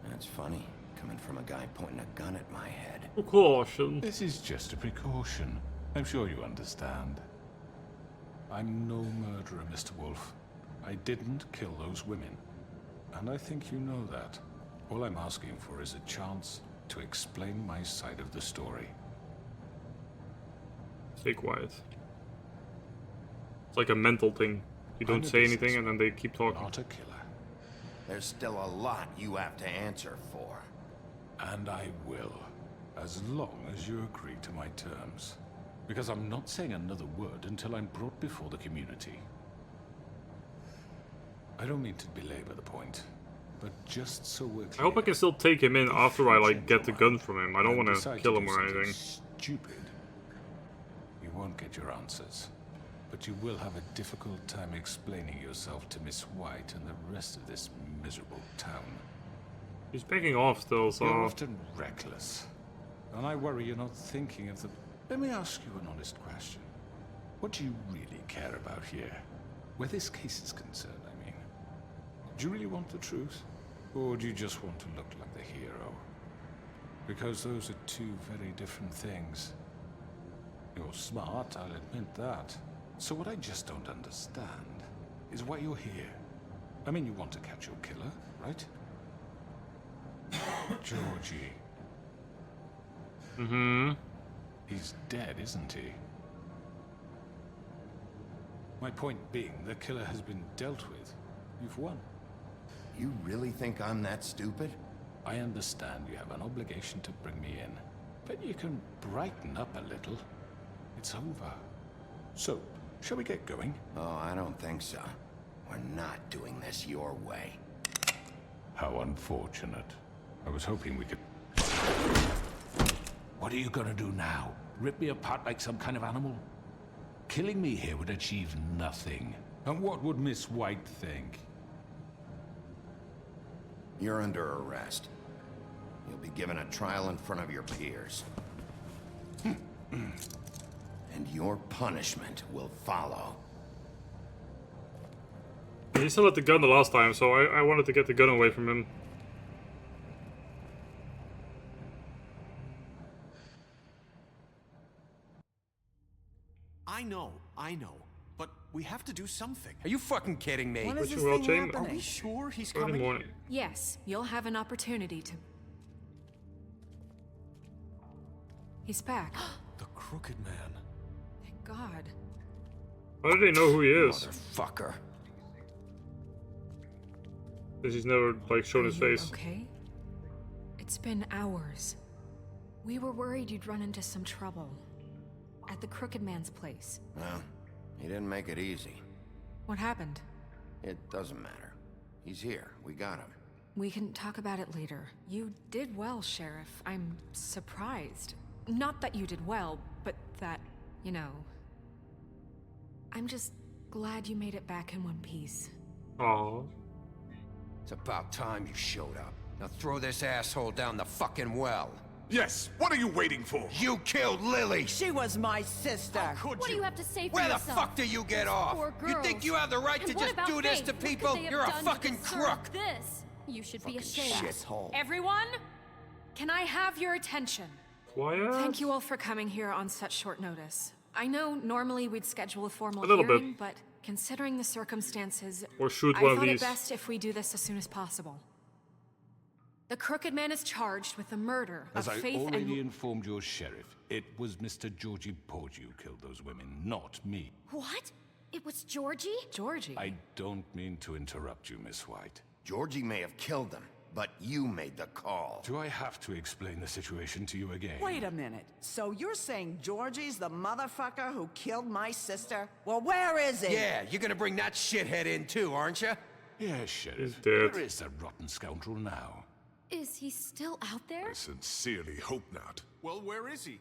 Speaker 3: That's funny, coming from a guy pointing a gun at my head.
Speaker 1: Caution.
Speaker 8: This is just a precaution. I'm sure you understand. I'm no murderer, Mr. Wolf. I didn't kill those women. And I think you know that. All I'm asking for is a chance to explain my side of the story.
Speaker 1: Stay quiet. It's like a mental thing. You don't say anything and then they keep talking.
Speaker 8: Not a killer.
Speaker 3: There's still a lot you have to answer for.
Speaker 8: And I will. As long as you agree to my terms. Because I'm not saying another word until I'm brought before the community. I don't mean to belabor the point, but just so we're clear,
Speaker 1: I hope I can still take him in after I like get the gun from him. I don't want to kill him or anything.
Speaker 8: Stupid. You won't get your answers, but you will have a difficult time explaining yourself to Miss White and the rest of this miserable town.
Speaker 1: He's backing off still, so...
Speaker 8: You're often reckless, and I worry you're not thinking of the... Let me ask you an honest question. What do you really care about here? Where this case is concerned, I mean. Do you really want the truth? Or do you just want to look like the hero? Because those are two very different things. You're smart, I'll admit that. So what I just don't understand is why you're here. I mean, you want to catch your killer, right? Georgie.
Speaker 1: Mm-hmm.
Speaker 8: He's dead, isn't he? My point being, the killer has been dealt with. You've won.
Speaker 3: You really think I'm that stupid?
Speaker 8: I understand you have an obligation to bring me in, but you can brighten up a little. It's over. So, shall we get going?
Speaker 3: Oh, I don't think so. We're not doing this your way.
Speaker 8: How unfortunate. I was hoping we could... What are you gonna do now? Rip me apart like some kind of animal? Killing me here would achieve nothing. And what would Miss White think?
Speaker 3: You're under arrest. You'll be given a trial in front of your peers. And your punishment will follow.
Speaker 1: He still had the gun the last time, so I wanted to get the gun away from him.
Speaker 14: I know. But we have to do something.
Speaker 10: Are you fucking kidding me?
Speaker 5: When is this thing happening?
Speaker 14: Are we sure he's
Speaker 1: Early
Speaker 14: coming?
Speaker 1: morning.
Speaker 4: Yes, you'll have an opportunity to... He's back.
Speaker 14: The Crooked Man.
Speaker 4: Thank God.
Speaker 1: How do they know who he is?
Speaker 3: Motherfucker.
Speaker 1: Because he's never, like, shown his
Speaker 4: Are you
Speaker 1: face.
Speaker 4: okay? It's been hours. We were worried you'd run into some trouble. At the Crooked Man's place.
Speaker 3: Well, he didn't make it easy.
Speaker 4: What happened?
Speaker 3: It doesn't matter. He's here. We got him.
Speaker 4: We can talk about it later. You did well, Sheriff. I'm surprised. Not that you did well, but that, you know... I'm just glad you made it back in one piece.
Speaker 1: Aww.
Speaker 10: It's about time you showed up. Now throw this asshole down the fucking well.
Speaker 12: Yes, what are you waiting for?
Speaker 10: You killed Lily!
Speaker 5: She was my sister.
Speaker 11: What do you have to say for
Speaker 10: Where the
Speaker 11: yourself?
Speaker 10: fuck do you get off?
Speaker 11: Poor
Speaker 10: You
Speaker 11: girls.
Speaker 10: think you have the right
Speaker 11: And
Speaker 10: to
Speaker 11: what
Speaker 10: just
Speaker 11: about
Speaker 10: do this
Speaker 11: Faith?
Speaker 10: to
Speaker 11: What could
Speaker 10: people?
Speaker 11: they have
Speaker 10: You're a
Speaker 11: done to
Speaker 10: fucking
Speaker 11: deserve
Speaker 10: crook!
Speaker 11: This. You should be ashamed.
Speaker 3: Shithole.
Speaker 4: Everyone, can I have your attention?
Speaker 1: Quiet?
Speaker 4: Thank you all for coming here on such short notice. I know normally we'd schedule a formal
Speaker 1: A little bit.
Speaker 4: hearing, but considering the circumstances,
Speaker 1: Or shoot
Speaker 4: I
Speaker 1: one of
Speaker 4: thought it
Speaker 1: these.
Speaker 4: best if we do this as soon as possible. The Crooked Man is charged with the murder
Speaker 8: As
Speaker 4: of
Speaker 8: I
Speaker 4: Faith
Speaker 8: already
Speaker 4: and...
Speaker 8: informed your sheriff, it was Mr. Georgie Porgy who killed those women, not me.
Speaker 11: What? It was Georgie?
Speaker 4: Georgie?
Speaker 8: I don't mean to interrupt you, Miss White.
Speaker 3: Georgie may have killed them, but you made the call.
Speaker 8: Do I have to explain the situation to you again?
Speaker 5: Wait a minute. So you're saying Georgie's the motherfucker who killed my sister? Well, where is he?
Speaker 15: Yeah, you're gonna bring that shithead in too, aren't you?
Speaker 8: Yes, Sheriff.
Speaker 1: He's dead.
Speaker 8: Where is the rotten scoundrel now?
Speaker 4: Is he still out there?
Speaker 16: I sincerely hope not.
Speaker 14: Well, where is he?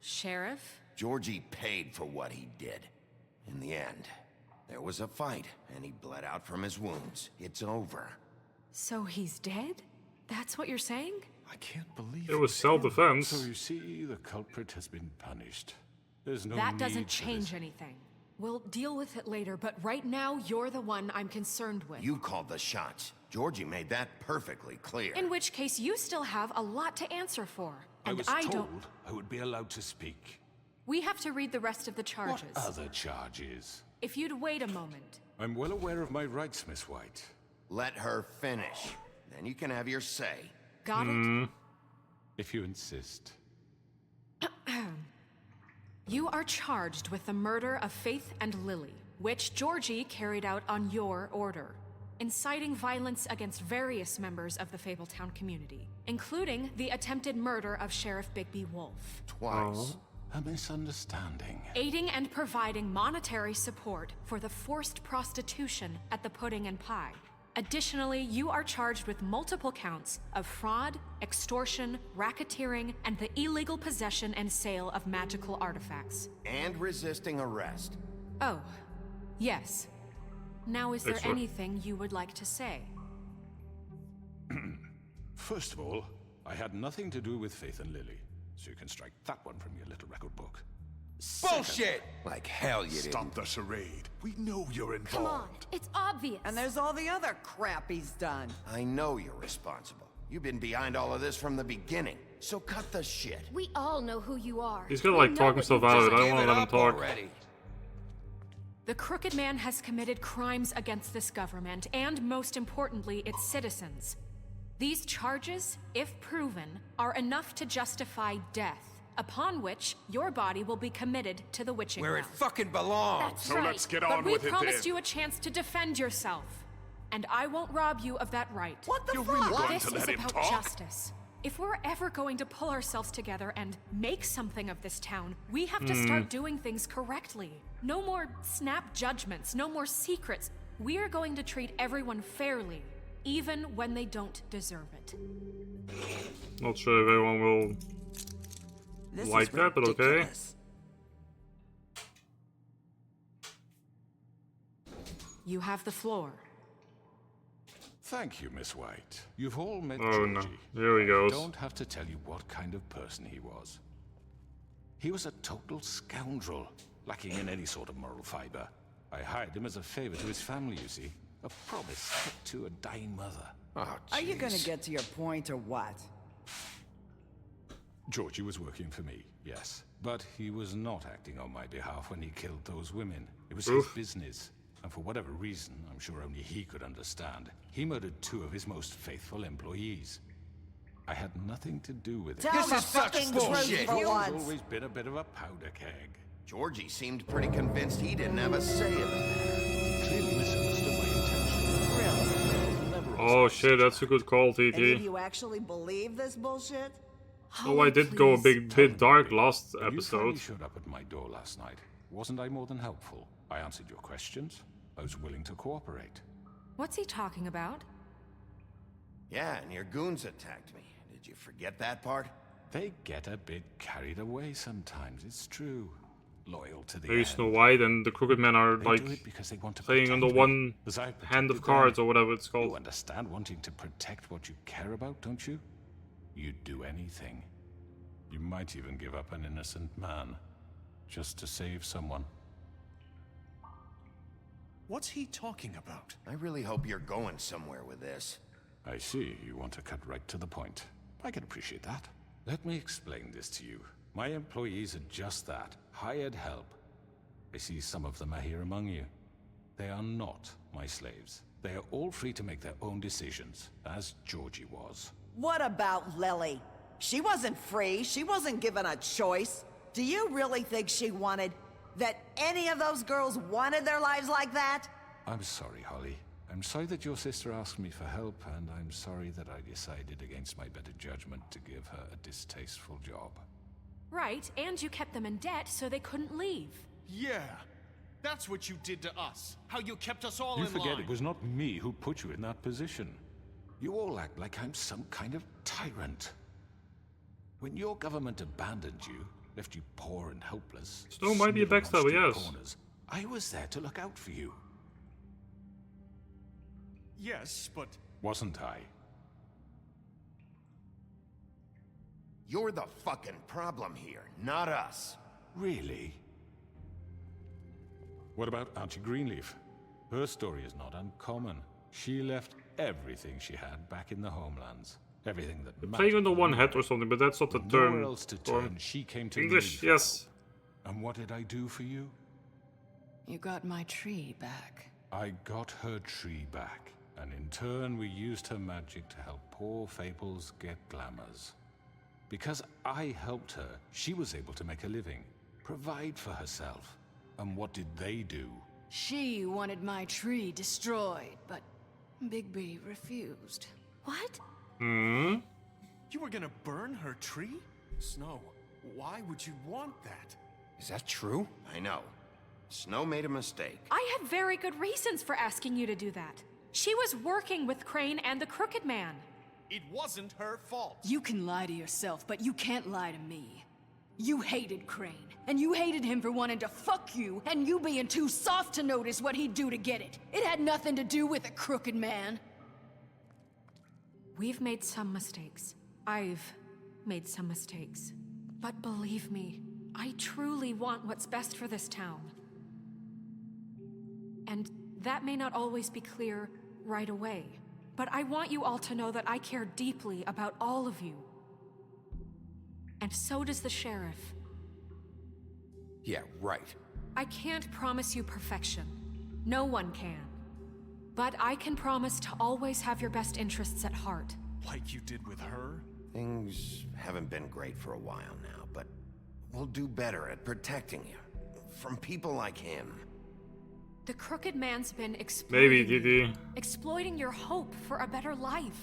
Speaker 4: Sheriff?
Speaker 3: Georgie paid for what he did. In the end, there was a fight, and he bled out from his wounds. It's over.
Speaker 4: So he's dead? That's what you're saying?
Speaker 8: I can't believe
Speaker 1: It was self-defense.
Speaker 8: So you see, the culprit has been punished. There's no
Speaker 4: That
Speaker 8: need
Speaker 4: doesn't
Speaker 8: for
Speaker 4: change
Speaker 8: this.
Speaker 4: anything. We'll deal with it later, but right now, you're the one I'm concerned with.
Speaker 3: You called the shots. Georgie made that perfectly clear.
Speaker 4: In which case, you still have a lot to answer for.
Speaker 8: I
Speaker 4: And
Speaker 8: was
Speaker 4: I
Speaker 8: told
Speaker 4: don't...
Speaker 8: I would be allowed to speak.
Speaker 4: We have to read the rest of the charges.
Speaker 8: What other charges?
Speaker 4: If you'd wait a moment.
Speaker 8: I'm well aware of my rights, Miss White.
Speaker 3: Let her finish. Then you can have your say.
Speaker 4: Got it?
Speaker 8: If you insist.
Speaker 4: You are charged with the murder of Faith and Lily, which Georgie carried out on your order, inciting violence against various members of the Fabletown community, including the attempted murder of Sheriff Bigby Wolf.
Speaker 3: Twice.
Speaker 8: A misunderstanding.
Speaker 4: Aiding and providing monetary support for the forced prostitution at the Pudding and Pie. Additionally, you are charged with multiple counts of fraud, extortion, racketeering, and the illegal possession and sale of magical artifacts.
Speaker 3: And resisting arrest.
Speaker 4: Oh, yes. Now, is there
Speaker 1: Excellent.
Speaker 4: anything you would like to say?
Speaker 8: First of all, I had nothing to do with Faith and Lily, so you can strike that one from your little record book.
Speaker 15: Bullshit! Like hell you didn't.
Speaker 16: Stop the charade. We know you're involved.
Speaker 17: Come on, it's obvious.
Speaker 5: And there's all the other crap he's done.
Speaker 3: I know you're responsible. You've been behind all of this from the beginning. So cut the shit.
Speaker 17: We all know who you are.
Speaker 1: He's gonna like talk himself out of it. I don't want to let him talk.
Speaker 15: Already.
Speaker 4: The Crooked Man has committed crimes against this government, and most importantly, its citizens. These charges, if proven, are enough to justify death, upon which your body will be committed to the witching
Speaker 15: Where it
Speaker 4: well.
Speaker 15: fucking belongs.
Speaker 4: That's
Speaker 16: So
Speaker 4: right.
Speaker 16: let's get
Speaker 4: but
Speaker 16: on
Speaker 4: we
Speaker 16: with it
Speaker 4: promised
Speaker 16: then.
Speaker 4: you a chance to defend yourself, and I won't rob you of that right.
Speaker 5: What the
Speaker 16: You're
Speaker 5: fuck?
Speaker 16: really going
Speaker 4: This
Speaker 16: to
Speaker 4: is
Speaker 16: let him
Speaker 4: about
Speaker 16: talk?
Speaker 4: justice. If we're ever going to pull ourselves together and make something of this town, we have to start doing things correctly. No more snap judgments, no more secrets. We are going to treat everyone fairly, even when they don't deserve it.
Speaker 1: Not sure if everyone will
Speaker 5: This
Speaker 1: like
Speaker 5: is
Speaker 1: that, but okay.
Speaker 5: ridiculous.
Speaker 4: You have the floor.
Speaker 8: Thank you, Miss White. You've all met
Speaker 1: Oh
Speaker 8: Georgie.
Speaker 1: no, here he
Speaker 8: I
Speaker 1: goes.
Speaker 8: don't have to tell you what kind of person he was. He was a total scoundrel, lacking in any sort of moral fiber. I hired him as a favor to his family, you see. A promise kept to a dying mother.
Speaker 3: Oh,
Speaker 5: Are you gonna
Speaker 3: jeez.
Speaker 5: get to your point or what?
Speaker 8: Georgie was working for me, yes. But he was not acting on my behalf when he killed those women. It was
Speaker 1: Oof.
Speaker 8: his business. And for whatever reason, I'm sure only he could understand, he murdered 2 of his most faithful employees. I had nothing to do with it.
Speaker 5: Tell
Speaker 15: This
Speaker 5: the
Speaker 15: is such
Speaker 5: fucking
Speaker 15: bullshit.
Speaker 5: truth for
Speaker 8: He's
Speaker 5: once.
Speaker 8: always been a bit of a powder keg.
Speaker 3: Georgie seemed pretty convinced he didn't have a say in the matter.
Speaker 8: Clearly misunderstood my intention.
Speaker 5: Really?
Speaker 1: Oh shit, that's a good call,
Speaker 5: Any of
Speaker 1: TT.
Speaker 5: you actually believe this bullshit?
Speaker 1: Oh, I did go a bit dark last
Speaker 8: When you finally
Speaker 1: episode.
Speaker 8: showed up at my door last night, wasn't I more than helpful? I answered your questions. I was willing to cooperate.
Speaker 4: What's he talking about?
Speaker 3: Yeah, and your goons attacked me. Did you forget that part?
Speaker 8: They get a bit carried away sometimes, it's true. Loyal to the
Speaker 1: Maybe
Speaker 8: end.
Speaker 1: Snow White and the Crooked Man are
Speaker 8: They
Speaker 1: like
Speaker 8: do it because they want to
Speaker 1: playing
Speaker 8: protect
Speaker 1: under
Speaker 8: me,
Speaker 1: one
Speaker 8: as I
Speaker 1: hand of
Speaker 8: protected
Speaker 1: cards
Speaker 8: them.
Speaker 1: or whatever it's
Speaker 8: You
Speaker 1: called.
Speaker 8: understand wanting to protect what you care about, don't you? You'd do anything. You might even give up an innocent man, just to save someone.
Speaker 14: What's he talking about?
Speaker 3: I really hope you're going somewhere with this.
Speaker 8: I see, you want to cut right to the point. I can appreciate that. Let me explain this to you. My employees are just that, hired help. I see some of them are here among you. They are not my slaves. They are all free to make their own decisions, as Georgie was.
Speaker 5: What about Lily? She wasn't free. She wasn't given a choice. Do you really think she wanted... that any of those girls wanted their lives like that?
Speaker 8: I'm sorry, Holly. I'm sorry that your sister asked me for help, and I'm sorry that I decided against my better judgment to give her a distasteful job.
Speaker 4: Right, and you kept them in debt so they couldn't leave.
Speaker 14: Yeah, that's what you did to us. How you kept us all
Speaker 8: You
Speaker 14: in
Speaker 8: forget
Speaker 14: line.
Speaker 8: it was not me who put you in that position. You all act like I'm some kind of tyrant. When your government abandoned you, left you poor and helpless,
Speaker 1: Snow might be a
Speaker 8: sniveling on
Speaker 1: backstabber,
Speaker 8: street
Speaker 1: yes.
Speaker 8: corners, I was there to look out for you.
Speaker 14: Yes, but...
Speaker 8: Wasn't I?
Speaker 3: You're the fucking problem here, not us.
Speaker 8: Really? What about Auntie Greenleaf? Her story is not uncommon. She left everything she had back in the homelands. Everything that
Speaker 1: Playing under one hat or something, but that's not the term.
Speaker 8: Nowhere else to turn, she came to
Speaker 1: English,
Speaker 8: me.
Speaker 1: yes.
Speaker 8: And what did I do for you?
Speaker 2: You got my tree back.
Speaker 8: I got her tree back, and in turn we used her magic to help poor Fables get glamours. Because I helped her, she was able to make a living, provide for herself. And what did they do?
Speaker 2: She wanted my tree destroyed, but Bigby refused.
Speaker 4: What?
Speaker 1: Hmm?
Speaker 14: You were gonna burn her tree? Snow, why would you want that?
Speaker 3: Is that true? I know. Snow made a mistake.
Speaker 4: I have very good reasons for asking you to do that. She was working with Crane and the Crooked Man.
Speaker 14: It wasn't her fault.
Speaker 2: You can lie to yourself, but you can't lie to me. You hated Crane, and you hated him for wanting to fuck you, and you being too soft to notice what he'd do to get it. It had nothing to do with the Crooked Man.
Speaker 4: We've made some mistakes. I've made some mistakes. But believe me, I truly want what's best for this town. And that may not always be clear right away. But I want you all to know that I care deeply about all of you. And so does the sheriff.
Speaker 15: Yeah, right.
Speaker 4: I can't promise you perfection. No one can. But I can promise to always have your best interests at heart.
Speaker 14: Like you did with her?
Speaker 3: Things haven't been great for a while now, but we'll do better at protecting you. From people like him.
Speaker 4: The Crooked Man's been exploiting
Speaker 1: Maybe, Didi.
Speaker 4: exploiting your hope for a better life.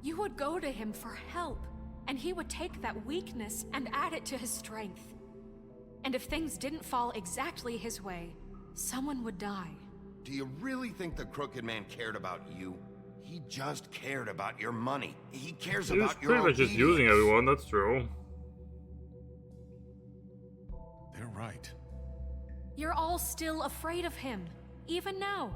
Speaker 4: You would go to him for help, and he would take that weakness and add it to his strength. And if things didn't fall exactly his way, someone would die.
Speaker 3: Do you really think the Crooked Man cared about you? He just cared about your money. He cares
Speaker 1: He was
Speaker 3: about your
Speaker 1: pretty much just using everyone, that's true.
Speaker 14: They're right.
Speaker 4: You're all still afraid of him, even now.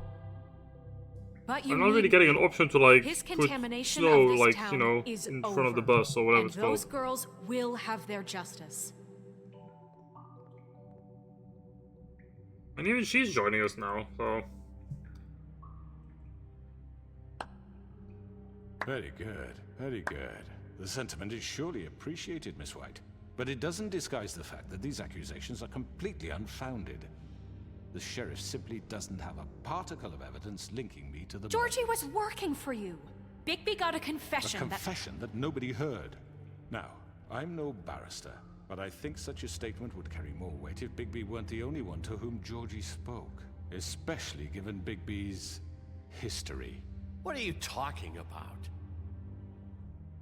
Speaker 4: But you
Speaker 1: I'm not really
Speaker 4: need
Speaker 1: getting an option to like
Speaker 4: his
Speaker 1: put
Speaker 4: contamination
Speaker 1: Snow
Speaker 4: of this
Speaker 1: like,
Speaker 4: town
Speaker 1: you know,
Speaker 4: is
Speaker 1: in
Speaker 4: over.
Speaker 1: front of the bus or whatever
Speaker 4: And
Speaker 1: it's
Speaker 4: those
Speaker 1: called.
Speaker 4: girls will have their justice.
Speaker 1: And even she's joining us now, so...
Speaker 8: Very good, very good. The sentiment is surely appreciated, Miss White. But it doesn't disguise the fact that these accusations are completely unfounded. The sheriff simply doesn't have a particle of evidence linking me to the
Speaker 4: Georgie was working for you. Bigby got a confession.
Speaker 8: A confession that nobody heard. Now, I'm no barrister, but I think such a statement would carry more weight if Bigby weren't the only one to whom Georgie spoke. Especially given Bigby's history.
Speaker 9: What are you talking about?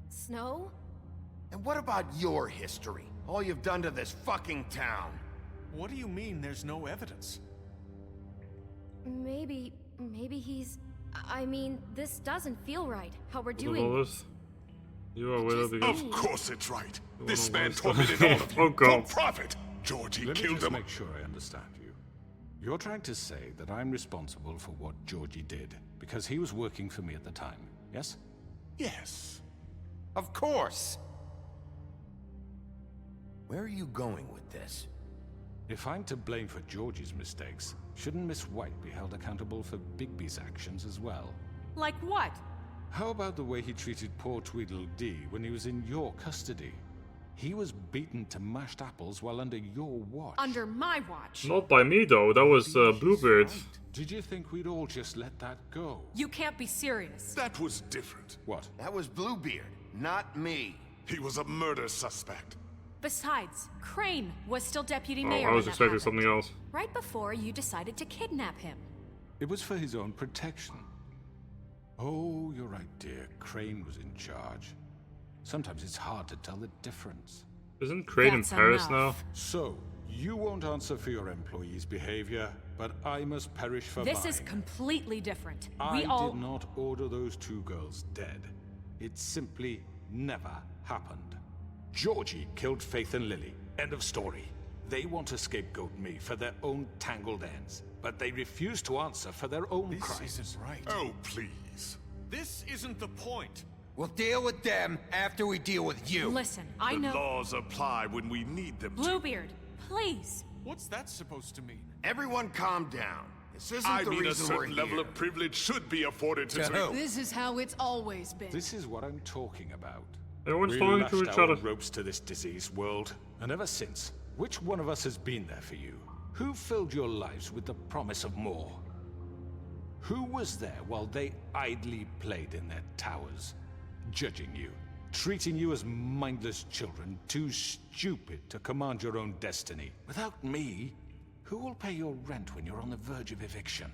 Speaker 17: Snow?
Speaker 3: And what about your history? All you've done to this fucking town.
Speaker 14: What do you mean there's no evidence?
Speaker 17: Maybe he's... I mean, this doesn't feel right, how we're
Speaker 1: All
Speaker 17: doing.
Speaker 1: this. You are with it because...
Speaker 16: Of course it's right.
Speaker 1: You
Speaker 16: This
Speaker 1: wanna
Speaker 16: man
Speaker 1: waste
Speaker 16: tormented
Speaker 1: time.
Speaker 16: all of you
Speaker 1: Oh, God.
Speaker 16: for profit. Georgie
Speaker 8: Let me
Speaker 16: killed
Speaker 8: just
Speaker 16: him.
Speaker 8: make sure I understand you. You're trying to say that I'm responsible for what Georgie did because he was working for me at the time, yes?
Speaker 16: Yes.
Speaker 3: Of course. Where are you going with this?
Speaker 8: If I'm to blame for Georgie's mistakes, shouldn't Miss White be held accountable for Bigby's actions as well?
Speaker 4: Like what?
Speaker 8: How about the way he treated poor Tweedledee when he was in your custody? He was beaten to mashed apples while under your watch.
Speaker 4: Under my watch.
Speaker 1: Not by me though, that was Bluebeard.
Speaker 8: Did you think we'd all just let that go?
Speaker 4: You can't be serious.
Speaker 16: That was different.
Speaker 8: What?
Speaker 3: That was Bluebeard, not me.
Speaker 16: He was a murder suspect.
Speaker 4: Besides, Crane was still deputy
Speaker 1: Oh,
Speaker 4: mayor
Speaker 1: I was
Speaker 4: when that
Speaker 1: expecting
Speaker 4: happened.
Speaker 1: something else.
Speaker 4: Right before you decided to kidnap him.
Speaker 8: It was for his own protection. Oh, you're right, dear. Crane was in charge. Sometimes it's hard to tell the difference.
Speaker 1: Isn't Crane in Paris now?
Speaker 8: So, you won't answer for your employees' behavior, but I must perish for
Speaker 4: This
Speaker 8: mine.
Speaker 4: is completely different.
Speaker 8: I did not order those 2 girls dead. It simply never happened. Georgie killed Faith and Lily. End of story. They want to scapegoat me for their own tangled ends, but they refuse to answer for their own crimes.
Speaker 14: This isn't right.
Speaker 16: Oh, please.
Speaker 14: This isn't the point.
Speaker 3: We'll deal with them after we deal with you.
Speaker 4: Listen, I
Speaker 16: The
Speaker 4: know.
Speaker 16: laws apply when we need them to.
Speaker 4: Bluebeard, please.
Speaker 14: What's that supposed to mean?
Speaker 3: Everyone calm down. This isn't
Speaker 16: I
Speaker 3: the
Speaker 16: mean, a
Speaker 3: reason we're
Speaker 16: certain level
Speaker 3: here.
Speaker 16: of privilege should be afforded to me.
Speaker 2: This is how it's always been.
Speaker 8: This is what I'm talking about.
Speaker 1: Everyone's
Speaker 8: We
Speaker 1: talking to
Speaker 8: lashed
Speaker 1: each
Speaker 8: our
Speaker 1: other.
Speaker 8: ropes to this diseased world, and ever since, which one of us has been there for you? Who filled your lives with the promise of more? Who was there while they idly played in their towers, judging you, treating you as mindless children, too stupid to command your own destiny? Without me, who will pay your rent when you're on the verge of eviction?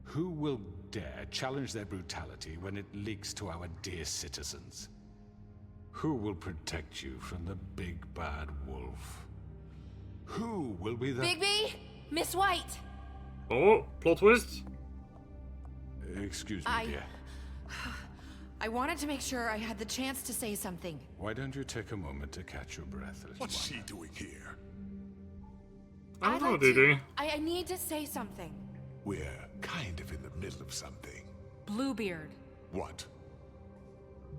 Speaker 8: Who will dare challenge their brutality when it leaks to our dear citizens? Who will protect you from the big bad wolf? Who will be the—
Speaker 18: Bigby? Miss White!
Speaker 1: Oh, plot twist.
Speaker 8: Excuse me, dear.
Speaker 18: I wanted to make sure I had the chance to say something.
Speaker 8: Why don't you take a moment to catch your breath, little
Speaker 16: What's
Speaker 8: one?
Speaker 16: she doing here?
Speaker 1: I don't know
Speaker 18: I'd
Speaker 1: what
Speaker 18: like
Speaker 1: they're
Speaker 18: to.
Speaker 1: doing.
Speaker 18: I need to say something.
Speaker 16: We're kind of in the middle of something.
Speaker 4: Bluebeard.
Speaker 16: What?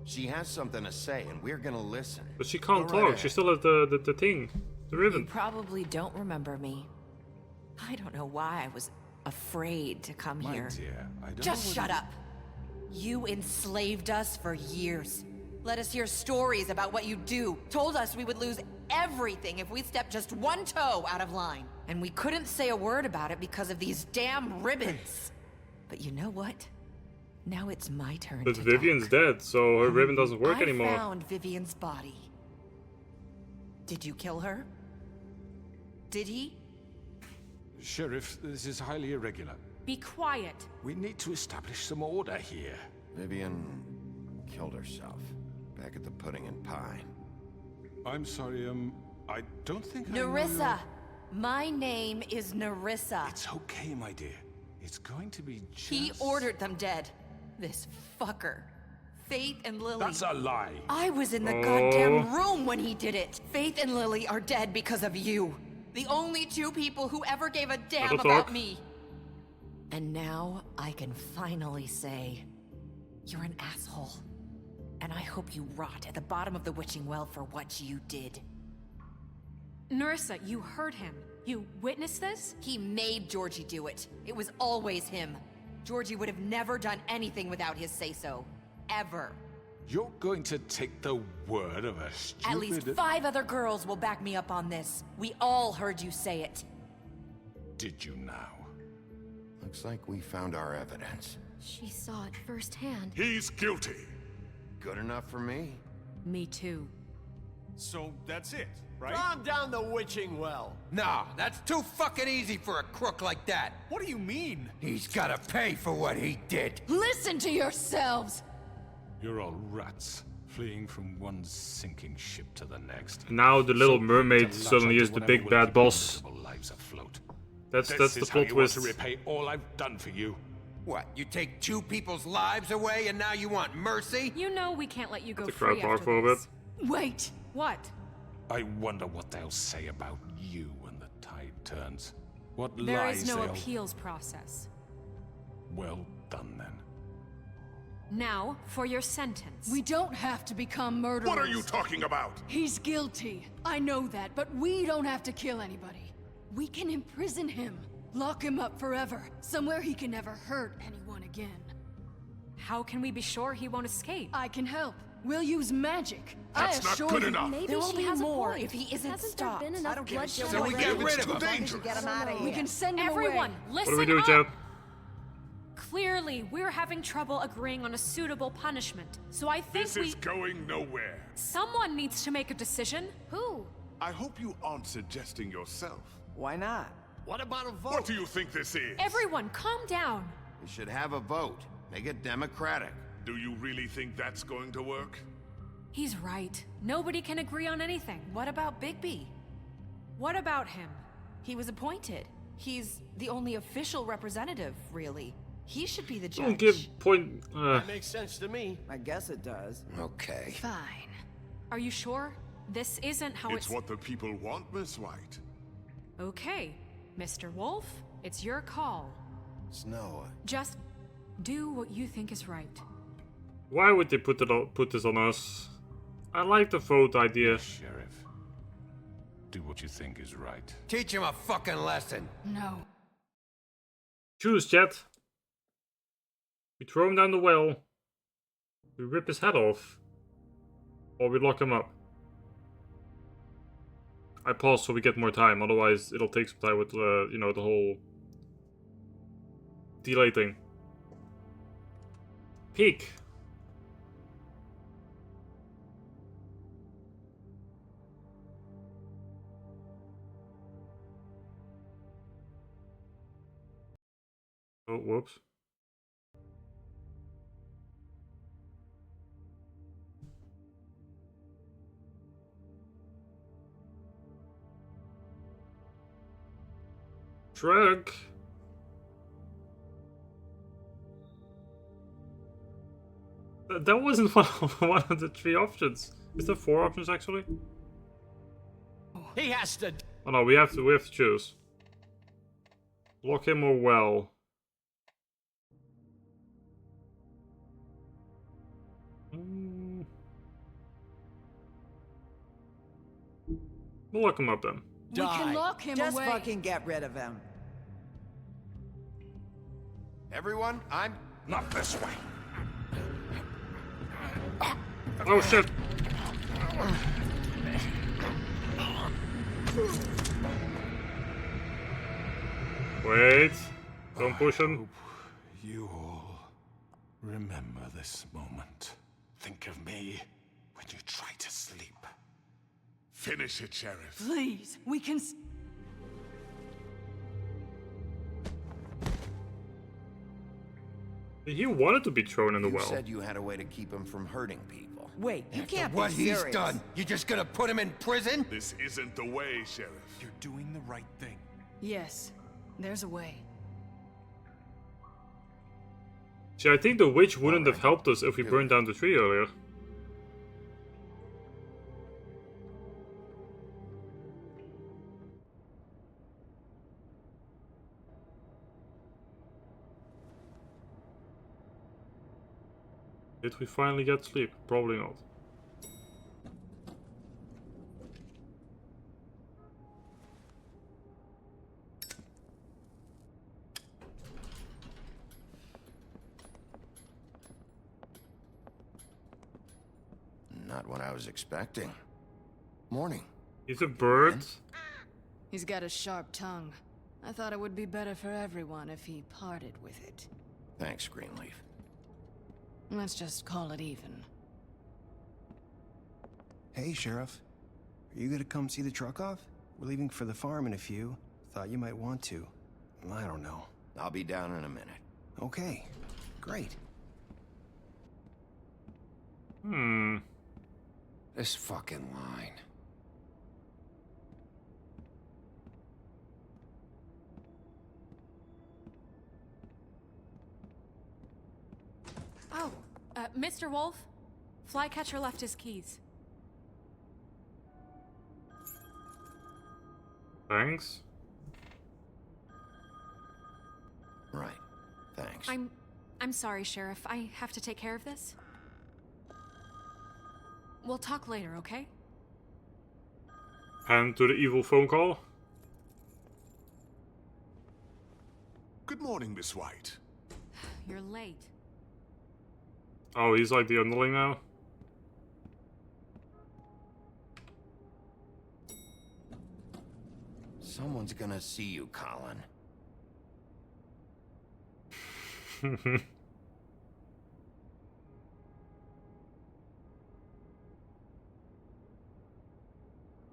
Speaker 3: She has something to say, and we're gonna listen.
Speaker 1: But she can't
Speaker 3: Go right
Speaker 1: talk.
Speaker 3: ahead.
Speaker 1: She still has the thing. The
Speaker 18: You
Speaker 1: ribbon.
Speaker 18: probably don't remember me. I don't know why I was afraid to come
Speaker 8: My
Speaker 18: here.
Speaker 8: dear, I don't
Speaker 18: Just
Speaker 8: know
Speaker 18: shut up. You enslaved us for years. Let us hear stories about what you do. Told us we would lose everything if we stepped just one toe out of line. And we couldn't say a word about it because of these damn ribbons. But you know what? Now it's my turn
Speaker 1: But
Speaker 18: to
Speaker 1: Vivian's dead, so her ribbon doesn't work
Speaker 18: I
Speaker 1: anymore.
Speaker 18: found Vivian's body. Did you kill her? Did he?
Speaker 8: Sheriff, this is highly irregular.
Speaker 4: Be quiet.
Speaker 8: We need to establish some order here.
Speaker 3: Vivian killed herself back at the Pudding and Pie.
Speaker 8: I'm sorry, I don't think I know
Speaker 18: Nerissa! My name is Nerissa.
Speaker 8: It's okay, my dear. It's going to be just—
Speaker 18: He ordered them dead. This fucker. Faith and Lily.
Speaker 8: That's a lie.
Speaker 18: I was in the goddamn room when he did it. Faith and Lily are dead because of you. The only 2 people who ever gave a damn
Speaker 1: That'll
Speaker 18: about
Speaker 1: talk.
Speaker 18: me. And now I can finally say, you're an asshole. And I hope you rot at the bottom of the witching well for what you did.
Speaker 4: Nerissa, you heard him. You witnessed this?
Speaker 18: He made Georgie do it. It was always him. Georgie would have never done anything without his say-so. Ever.
Speaker 8: You're going to take the word of a stupid—
Speaker 18: At least 5 other girls will back me up on this. We all heard you say it.
Speaker 8: Did you now?
Speaker 3: Looks like we found our evidence.
Speaker 17: She saw it firsthand.
Speaker 16: He's guilty.
Speaker 3: Good enough for me.
Speaker 4: Me too.
Speaker 14: So that's it, right?
Speaker 19: Calm down the witching well. Nah, that's too fucking easy for a crook like that.
Speaker 14: What do you mean?
Speaker 19: He's gotta pay for what he did.
Speaker 2: Listen to yourselves!
Speaker 8: You're all rats, fleeing from one sinking ship to the next.
Speaker 1: And now the Little
Speaker 8: So
Speaker 1: Mermaid
Speaker 8: latch
Speaker 1: suddenly
Speaker 8: onto
Speaker 1: is the
Speaker 8: whatever
Speaker 1: big
Speaker 8: will
Speaker 1: bad
Speaker 8: keep your
Speaker 1: boss.
Speaker 8: miserable lives afloat.
Speaker 1: That's
Speaker 8: This
Speaker 1: the
Speaker 8: is how
Speaker 1: plot
Speaker 8: you want
Speaker 1: twist.
Speaker 8: to repay all I've done for you.
Speaker 19: What, you take 2 people's lives away and now you want mercy?
Speaker 4: You know we can't let you go
Speaker 1: The
Speaker 4: free
Speaker 1: crowd talk
Speaker 4: after
Speaker 1: for a bit.
Speaker 4: this.
Speaker 2: Wait!
Speaker 4: What?
Speaker 8: I wonder what they'll say about you when the tide turns. What
Speaker 4: There
Speaker 8: lies
Speaker 4: is no
Speaker 8: they'll—
Speaker 4: appeals process.
Speaker 8: Well done, then.
Speaker 4: Now, for your sentence.
Speaker 2: We don't have to become murderers.
Speaker 16: What are you talking about?
Speaker 2: He's guilty. I know that, but we don't have to kill anybody. We can imprison him. Lock him up forever. Somewhere he can never hurt anyone again.
Speaker 4: How can we be sure he won't escape?
Speaker 2: I can help. We'll use magic.
Speaker 16: That's
Speaker 2: I
Speaker 16: not
Speaker 2: assure
Speaker 16: good
Speaker 2: you.
Speaker 16: enough.
Speaker 18: There will
Speaker 17: she
Speaker 18: be
Speaker 17: has a
Speaker 18: more
Speaker 17: point.
Speaker 18: if he isn't
Speaker 17: Hasn't
Speaker 18: stopped.
Speaker 17: there been enough bloodshed
Speaker 19: So we
Speaker 17: already?
Speaker 19: get rid of
Speaker 16: Too
Speaker 19: him.
Speaker 16: dangerous.
Speaker 11: Get him out of here.
Speaker 2: We can send him
Speaker 4: Everyone,
Speaker 2: away.
Speaker 4: listen
Speaker 1: What do we do,
Speaker 4: up!
Speaker 1: Jeb?
Speaker 4: Clearly, we're having trouble agreeing on a suitable punishment. So I think
Speaker 16: This is going nowhere.
Speaker 4: someone needs to make a decision.
Speaker 17: Who?
Speaker 16: I hope you aren't suggesting yourself.
Speaker 11: Why not?
Speaker 19: What about a vote?
Speaker 16: What do you think this is?
Speaker 4: Everyone, calm down.
Speaker 3: We should have a vote. Make it democratic.
Speaker 16: Do you really think that's going to work?
Speaker 4: He's right. Nobody can agree on anything.
Speaker 18: What about Bigby?
Speaker 4: What about him?
Speaker 18: He was appointed. He's the only official representative, really. He should be the judge.
Speaker 1: Don't give point.
Speaker 14: That makes sense to me.
Speaker 5: I guess it does.
Speaker 3: Okay.
Speaker 2: Fine.
Speaker 4: Are you sure? This isn't how
Speaker 16: It's what the people want, Miss White.
Speaker 4: Okay, Mr. Wolf, it's your call.
Speaker 3: Snow.
Speaker 4: Just do what you think is right.
Speaker 1: Why would they put this on us? I like the vote idea.
Speaker 8: Sheriff, do what you think is right.
Speaker 19: Teach him a fucking lesson.
Speaker 2: No.
Speaker 1: Choose, chat. We throw him down the well. We rip his head off. Or we lock him up. I pause so we get more time, otherwise it'll take some time with, you know, the whole delay thing. Peek. Oh, whoops. Truck. That wasn't one of the 3 options. Is there 4 options actually?
Speaker 9: He has to.
Speaker 1: Oh no, we have to choose. Lock him or well. We'll lock him up then.
Speaker 2: We can lock him
Speaker 5: Just
Speaker 2: away.
Speaker 5: fucking get rid of him.
Speaker 3: Everyone, I'm
Speaker 16: Not this way.
Speaker 1: Oh shit! Wait. Don't push him.
Speaker 8: You all remember this moment. Think of me when you try to sleep.
Speaker 16: Finish it, Sheriff.
Speaker 2: Please, we can.
Speaker 1: He wanted to be thrown in the
Speaker 3: You
Speaker 1: well.
Speaker 3: said you had a way to keep him from hurting people.
Speaker 5: Wait, you
Speaker 19: After
Speaker 5: can't
Speaker 19: what
Speaker 5: be
Speaker 19: he's
Speaker 5: serious.
Speaker 19: done, you just gonna put him in prison?
Speaker 16: This isn't the way, Sheriff.
Speaker 14: You're doing the right thing.
Speaker 2: Yes, there's a way.
Speaker 1: See, I think the witch wouldn't have helped us if we burned down the tree earlier. Did we finally get sleep? Probably not.
Speaker 3: Not what I was expecting. Morning.
Speaker 1: He's a bird.
Speaker 2: He's got a sharp tongue. I thought it would be better for everyone if he parted with it.
Speaker 3: Thanks, Greenleaf.
Speaker 2: Let's just call it even.
Speaker 20: Hey, Sheriff. Are you gonna come see the truck off? We're leaving for the farm in a few. Thought you might want to. I don't know.
Speaker 3: I'll be down in a minute.
Speaker 20: Okay. Great.
Speaker 15: This fucking line.
Speaker 4: Oh, Mr. Wolf? Flycatcher left his keys.
Speaker 1: Thanks.
Speaker 3: Right. Thanks.
Speaker 4: I'm sorry, Sheriff. I have to take care of this. We'll talk later, okay?
Speaker 1: And to the evil phone call.
Speaker 16: Good morning, Miss White.
Speaker 4: You're late.
Speaker 1: Oh, he's like the underling now?
Speaker 3: Someone's gonna see you, Colin.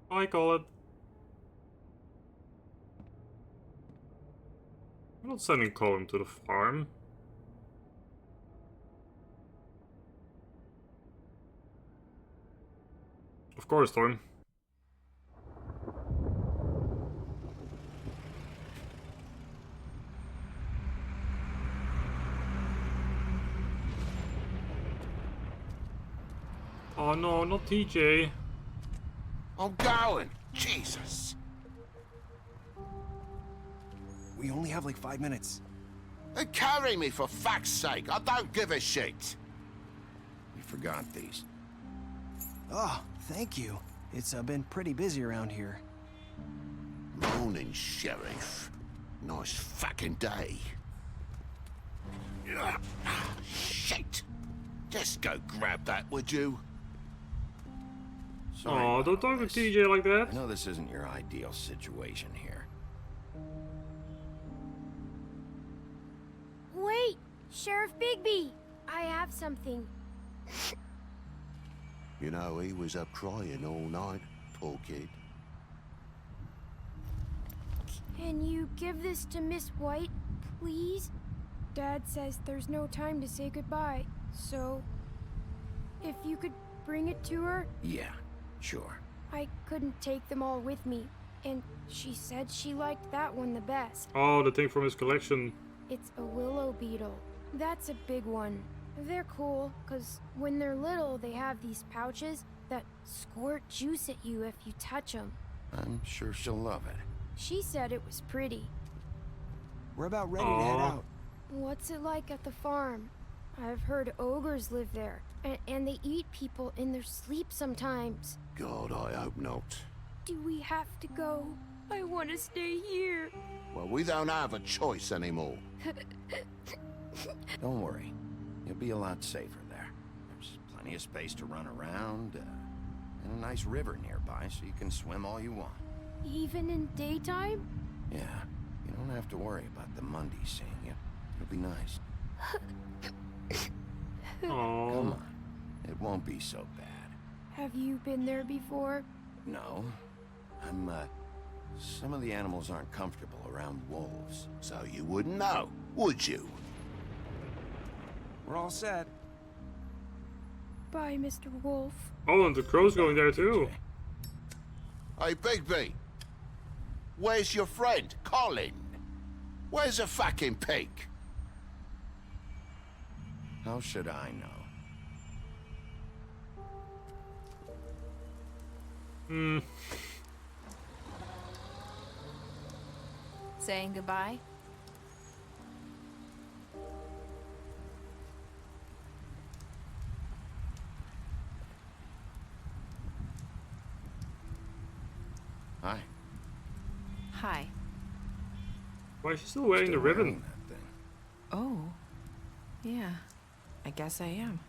Speaker 1: I call it. I'm not sending Colin to the farm. Of course, Storm. Oh no, not TJ.
Speaker 3: I'm going. Jesus.
Speaker 20: We only have like 5 minutes.
Speaker 3: They carry me for fuck's sake. I don't give a shit. You forgot these.
Speaker 20: Oh, thank you. It's been pretty busy around here.
Speaker 3: Morning, Sheriff. Nice fucking day. Shit. Just go grab that, would you?
Speaker 1: Oh, don't talk to TJ like that.
Speaker 3: I know this isn't your ideal situation here.
Speaker 21: Wait! Sheriff Bigby! I have something.
Speaker 3: You know, he was up crying all night, poor kid.
Speaker 21: Can you give this to Miss White, please? Dad says there's no time to say goodbye, so... if you could bring it to her?
Speaker 3: Yeah, sure.
Speaker 21: I couldn't take them all with me, and she said she liked that one the best.
Speaker 1: Oh, the thing from his collection.
Speaker 21: It's a willow beetle. That's a big one. They're cool, because when they're little, they have these pouches that squirt juice at you if you touch them.
Speaker 3: I'm sure she'll love it.
Speaker 21: She said it was pretty.
Speaker 20: We're about ready to head out.
Speaker 21: What's it like at the farm? I've heard ogres live there, and they eat people in their sleep sometimes.
Speaker 3: God, I hope not.
Speaker 21: Do we have to go? I want to stay here.
Speaker 3: Well, we don't have a choice anymore. Don't worry. You'll be a lot safer there. There's plenty of space to run around, and a nice river nearby, so you can swim all you want.
Speaker 21: Even in daytime?
Speaker 3: Yeah, you don't have to worry about the Mundies seeing you. It'll be nice. Come on. It won't be so bad.
Speaker 21: Have you been there before?
Speaker 3: No. Some of the animals aren't comfortable around wolves, so you wouldn't know, would you?
Speaker 20: We're all set.
Speaker 21: Bye, Mr. Wolf.
Speaker 1: Oh, and the crow's going there too.
Speaker 3: Hey, Bigby. Where's your friend, Colin? Where's the fucking pig? How should I know?
Speaker 18: Saying goodbye?
Speaker 3: Hi.
Speaker 18: Hi.
Speaker 1: Why is she still wearing the ribbon?
Speaker 18: Oh. Yeah. I guess I am.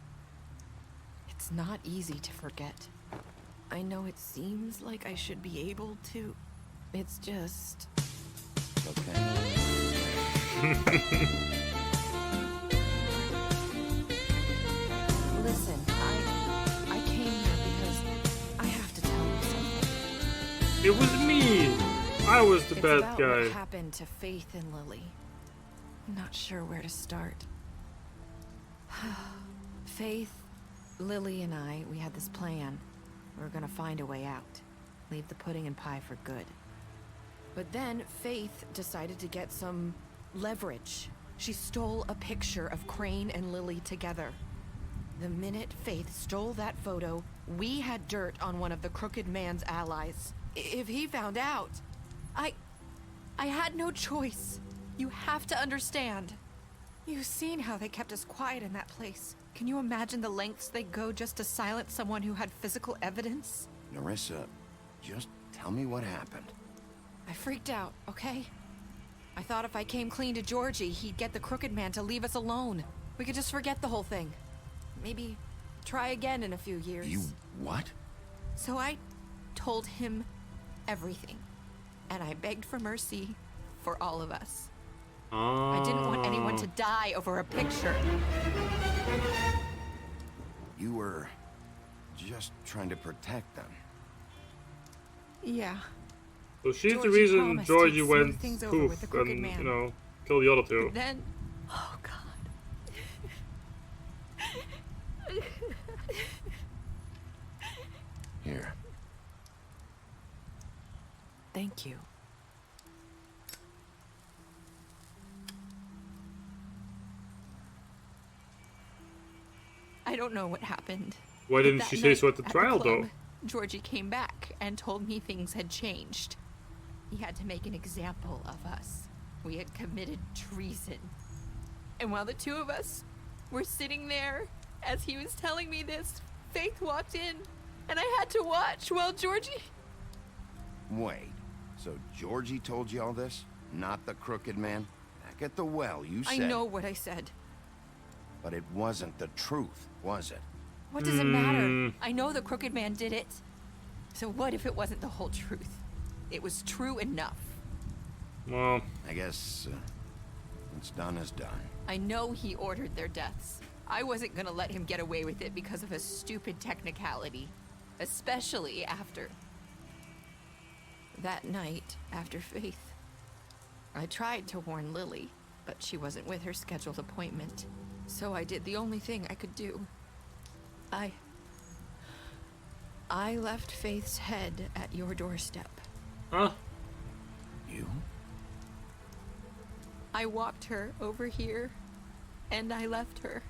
Speaker 18: It's not easy to forget. I know it seems like I should be able to. It's just...
Speaker 3: Okay.
Speaker 18: Listen, I came here because I have to tell you something.
Speaker 1: It was me! I was the bad
Speaker 18: about
Speaker 1: guy.
Speaker 18: What happened to Faith and Lily? I'm not sure where to start. Faith, Lily, and I, we had this plan. We were gonna find a way out. Leave the pudding and pie for good. But then Faith decided to get some leverage. She stole a picture of Crane and Lily together. The minute Faith stole that photo, we had dirt on one of the Crooked Man's allies. If he found out, I had no choice. You have to understand. You've seen how they kept us quiet in that place. Can you imagine the lengths they go just to silence someone who had physical evidence?
Speaker 3: Nerissa, just tell me what happened.
Speaker 18: I freaked out, okay? I thought if I came clean to Georgie, he'd get the Crooked Man to leave us alone. We could just forget the whole thing. Maybe try again in a few years.
Speaker 3: You what?
Speaker 18: So I told him everything. And I begged for mercy for all of us. I didn't want anyone to die over a picture.
Speaker 3: You were just trying to protect them.
Speaker 18: Yeah.
Speaker 1: So she's the
Speaker 18: Georgie
Speaker 1: reason
Speaker 18: promised
Speaker 1: Georgie
Speaker 18: he'd
Speaker 1: went
Speaker 18: smooth things over with the
Speaker 1: poof
Speaker 18: Crooked
Speaker 1: and,
Speaker 18: Man.
Speaker 1: you know, killed the other two.
Speaker 18: But then... Oh, God.
Speaker 3: Here,
Speaker 4: you.
Speaker 6: I don't know what happened.
Speaker 1: Why didn't
Speaker 6: That
Speaker 1: she say so at the
Speaker 6: night
Speaker 1: trial,
Speaker 6: club,
Speaker 1: though?
Speaker 6: Georgie came back and told me things had changed. He had to make an example of us. We had committed treason. And while the two of us were sitting there, as he was telling me this, Faith walked in, and I had to watch while Georgie...
Speaker 3: Wait, so Georgie told you all this? Not the crooked man? Back at the well, you said...
Speaker 6: I know what I said.
Speaker 3: But it wasn't the truth, was it?
Speaker 6: What does it matter? I know the crooked man did it. So what if it wasn't the whole truth? It was true enough.
Speaker 1: Well,
Speaker 3: I guess what's done is done.
Speaker 6: I know he ordered their deaths. I wasn't gonna let him get away with it because of a stupid technicality. Especially after... that night, after Faith. I tried to warn Lily, but she wasn't with her scheduled appointment. So I did the only thing I could do. I left Faith's head at your doorstep.
Speaker 1: Huh?
Speaker 3: You?
Speaker 6: I walked her over here, and I left her.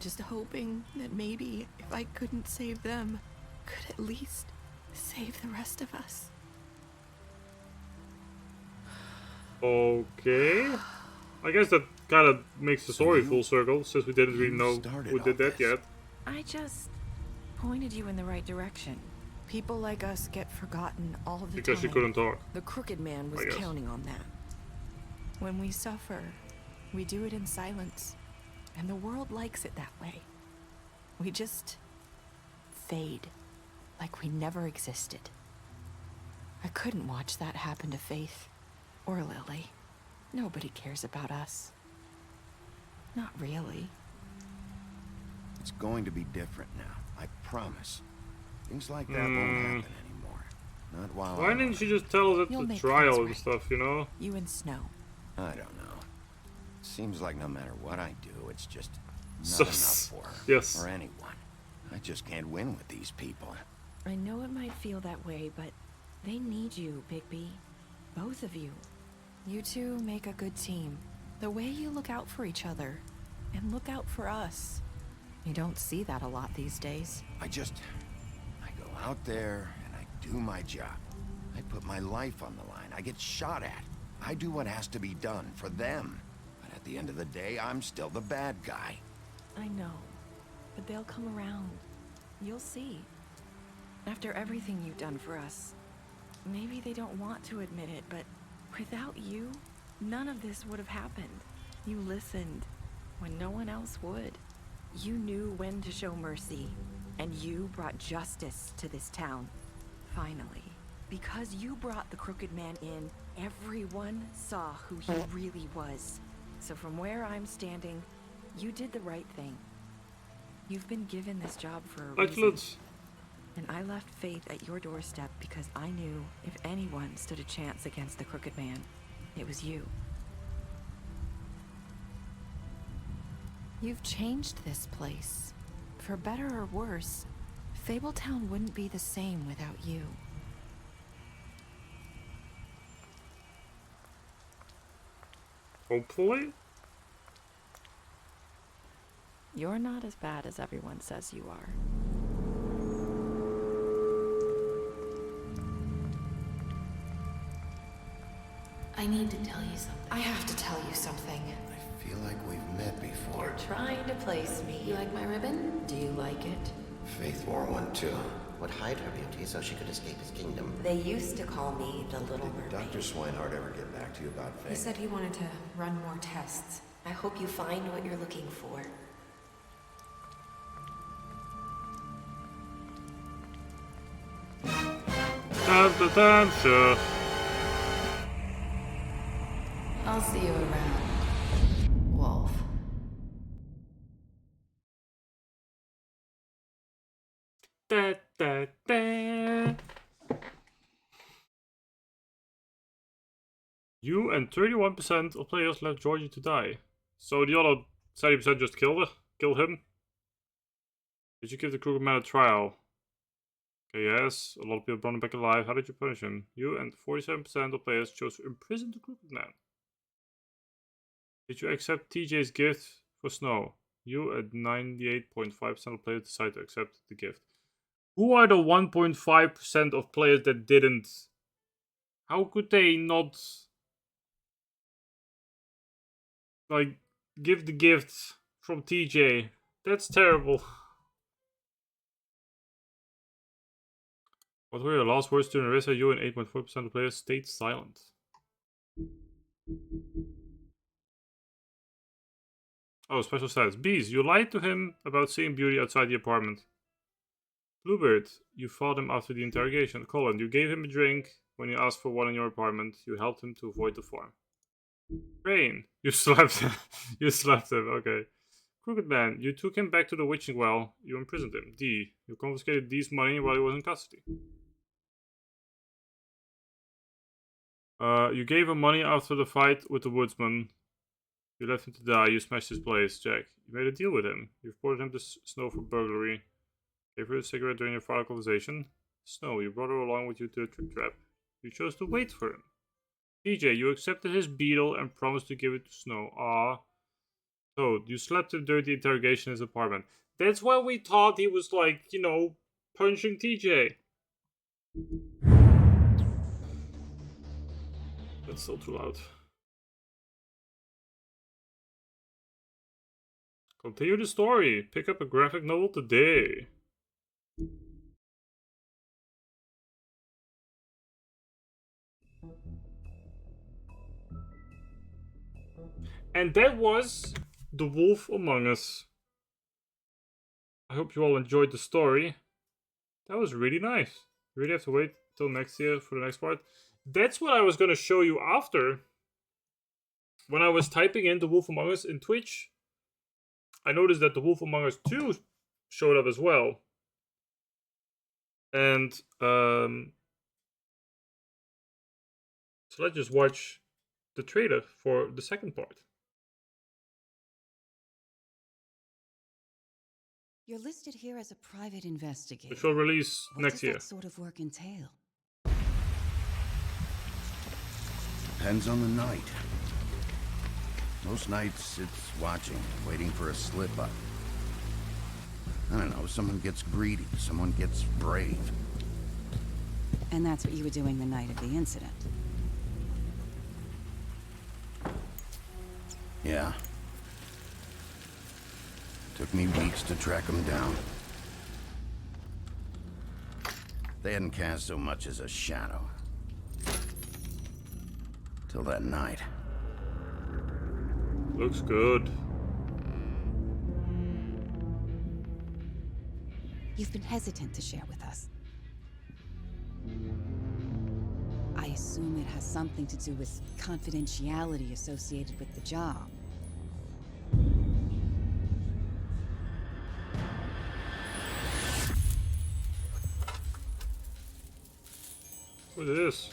Speaker 6: Just hoping that maybe if I couldn't save them, could at least save the rest of us.
Speaker 1: Okay. I guess that kind of makes the story full circle, since we didn't really know who did that yet.
Speaker 4: I just pointed you in the right direction. People like us get forgotten all the time.
Speaker 1: Because she couldn't talk.
Speaker 4: The crooked man was counting on that. When we suffer, we do it in silence. And the world likes it that way. We just fade, like we never existed. I couldn't watch that happen to Faith or Lily. Nobody cares about us. Not really.
Speaker 3: It's going to be different now, I promise. Things like that won't happen anymore. Not while
Speaker 1: Why didn't she just tell us at
Speaker 4: You'll
Speaker 1: the
Speaker 4: make
Speaker 1: trial
Speaker 4: things
Speaker 1: and stuff, you know?
Speaker 4: You and Snow.
Speaker 3: I don't know. Seems like no matter what I do, it's just not
Speaker 1: Sus.
Speaker 3: enough for her.
Speaker 1: Yes.
Speaker 3: Or anyone. I just can't win with these people.
Speaker 4: I know it might feel that way, but they need you, Bigby. Both of you. You two make a good team. The way you look out for each other, and look out for us. You don't see that a lot these days.
Speaker 3: I go out there and I do my job. I put my life on the line. I get shot at. I do what has to be done for them. But at the end of the day, I'm still the bad guy.
Speaker 4: I know, but they'll come around. You'll see. After everything you've done for us, maybe they don't want to admit it, but without you, none of this would have happened. You listened when no one else would. You knew when to show mercy, and you brought justice to this town. Finally. Because you brought the crooked man in, everyone saw who he really was. So from where I'm standing, you did the right thing. You've been given this job for a reason. And I left Faith at your doorstep because I knew if anyone stood a chance against the crooked man, it was you. You've changed this place. For better or worse, Fabletown wouldn't be the same without you.
Speaker 1: Hopefully?
Speaker 4: You're not as bad as everyone says you are.
Speaker 22: I need to tell you something.
Speaker 18: I have to tell you something.
Speaker 3: I feel like we've met before.
Speaker 22: You're trying to place me. You like my ribbon? Do you like it?
Speaker 23: Faith wore one too. Would hide her beauty so she could escape his kingdom.
Speaker 22: They used to call me the Little Mermaid.
Speaker 23: Dr. Swinehart ever get back to you about Faith?
Speaker 22: He said he wanted to run more tests. I hope you find what you're looking for.
Speaker 1: Sure.
Speaker 22: I'll see you around, Wolf.
Speaker 1: Da, da, da. You and 31% of players left Georgie to die. So the other 70% just killed him? Did you give the crooked man a trial? Okay, yes, a lot of people brought him back alive. How did you punish him? You and 47% of players chose to imprison the Crooked Man. Did you accept TJ's gift for Snow? You at 98.5% of players decided to accept the gift. Who are the 1.5% of players that didn't? How could they not, like, give the gift from TJ? That's terrible. What were your last words to Narissa? You and 8.4% of players stayed silent. Oh, special status. Bees, you lied to him about seeing Beauty outside the apartment. Bluebird, you fought him after the interrogation. Colin, you gave him a drink when he asked for one in your apartment. You helped him to avoid the farm. Rain, you slapped him. You slapped him, okay. Crooked Man, you took him back to the witching well. You imprisoned him. D, you confiscated D's money while he was in custody. You gave him money after the fight with the woodsman. You left him to die. You smashed his place. Jack, you made a deal with him. You reported him to Snow for burglary. Gave her a cigarette during your father conversation. Snow, you brought her along with you to a trick trap. You chose to wait for him. TJ, you accepted his beetle and promised to give it to Snow. Ah. Toad, you slept him during the interrogation in his apartment. That's why we thought he was like, you know, punching TJ. That's still too loud. Continue the story. Pick up a graphic novel today. And that was The Wolf Among Us. I hope you all enjoyed the story. That was really nice. You really have to wait till next year for the next part. That's what I was going to show you after. When I was typing in The Wolf Among Us in Twitch, I noticed that The Wolf Among Us 2 showed up as well. And, so let's just watch the trailer for the second part.
Speaker 7: You're listed here as a private investigator.
Speaker 1: Which will release next year.
Speaker 7: What does that sort of work entail?
Speaker 3: Depends on the night. Most nights it's watching, waiting for a slip up. I don't know, someone gets greedy, someone gets brave.
Speaker 7: And that's what you were doing the night of the incident.
Speaker 3: Yeah. Took me weeks to track them down. They hadn't cast so much as a shadow. Till that night.
Speaker 1: Looks good.
Speaker 7: You've been hesitant to share with us. I assume it has something to do with confidentiality associated with the job.
Speaker 1: What is this?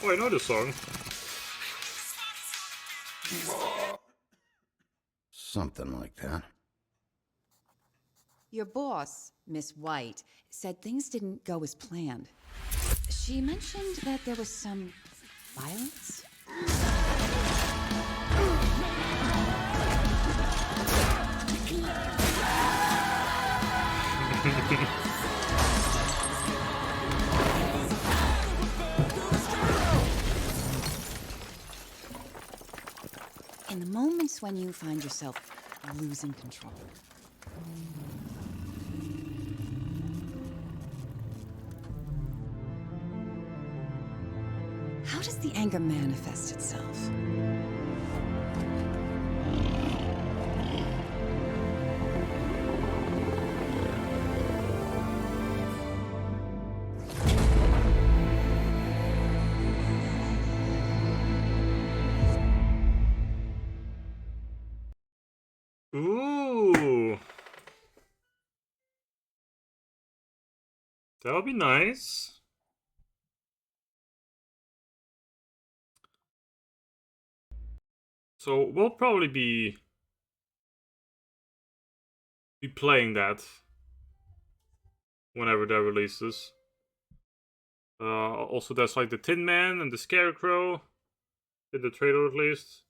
Speaker 1: Oh, I know this song.
Speaker 3: Something like that.
Speaker 7: Your boss, Miss White, said things didn't go as planned. She mentioned that there was some violence? In the moments when you find yourself losing control. How does the anger manifest itself?
Speaker 1: Ooh. That would be nice. So we'll probably be be playing that whenever that releases. Also, there's like the Tin Man and the Scarecrow in the trailer, at least.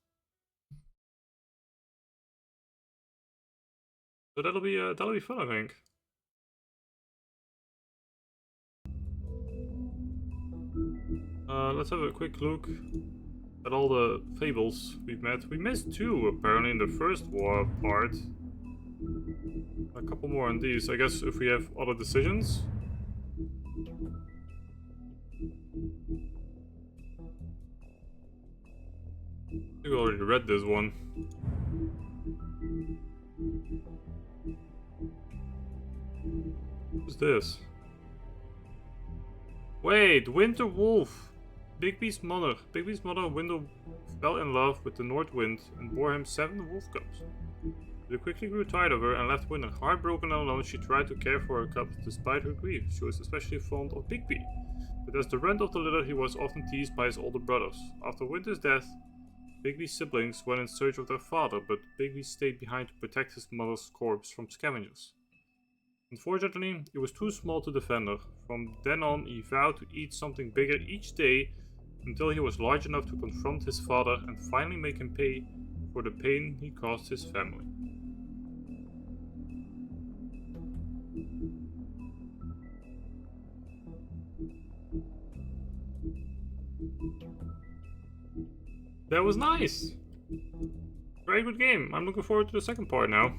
Speaker 1: So that'll be fun, I think. Let's have a quick look at all the fables we've met. We missed 2 apparently in the first war part. A couple more on these. I guess if we have other decisions. I think we already read this one. Who's this? Wait, Winter Wolf! Bigby's mother. Bigby's mother, Winter, fell in love with the North Wind and bore him 7 wolf cubs. They quickly grew tired of her and left Winter. Heartbroken and alone, she tried to care for her cubs despite her grief. She was especially fond of Bigby, but as the runt of the litter, he was often teased by his older brothers. After Winter's death, Bigby's siblings went in search of their father, but Bigby stayed behind to protect his mother's corpse from scavengers. Unfortunately, he was too small to defend her. From then on, he vowed to eat something bigger each day until he was large enough to confront his father and finally make him pay for the pain he caused his family. That was nice! Very good game. I'm looking forward to the second part now.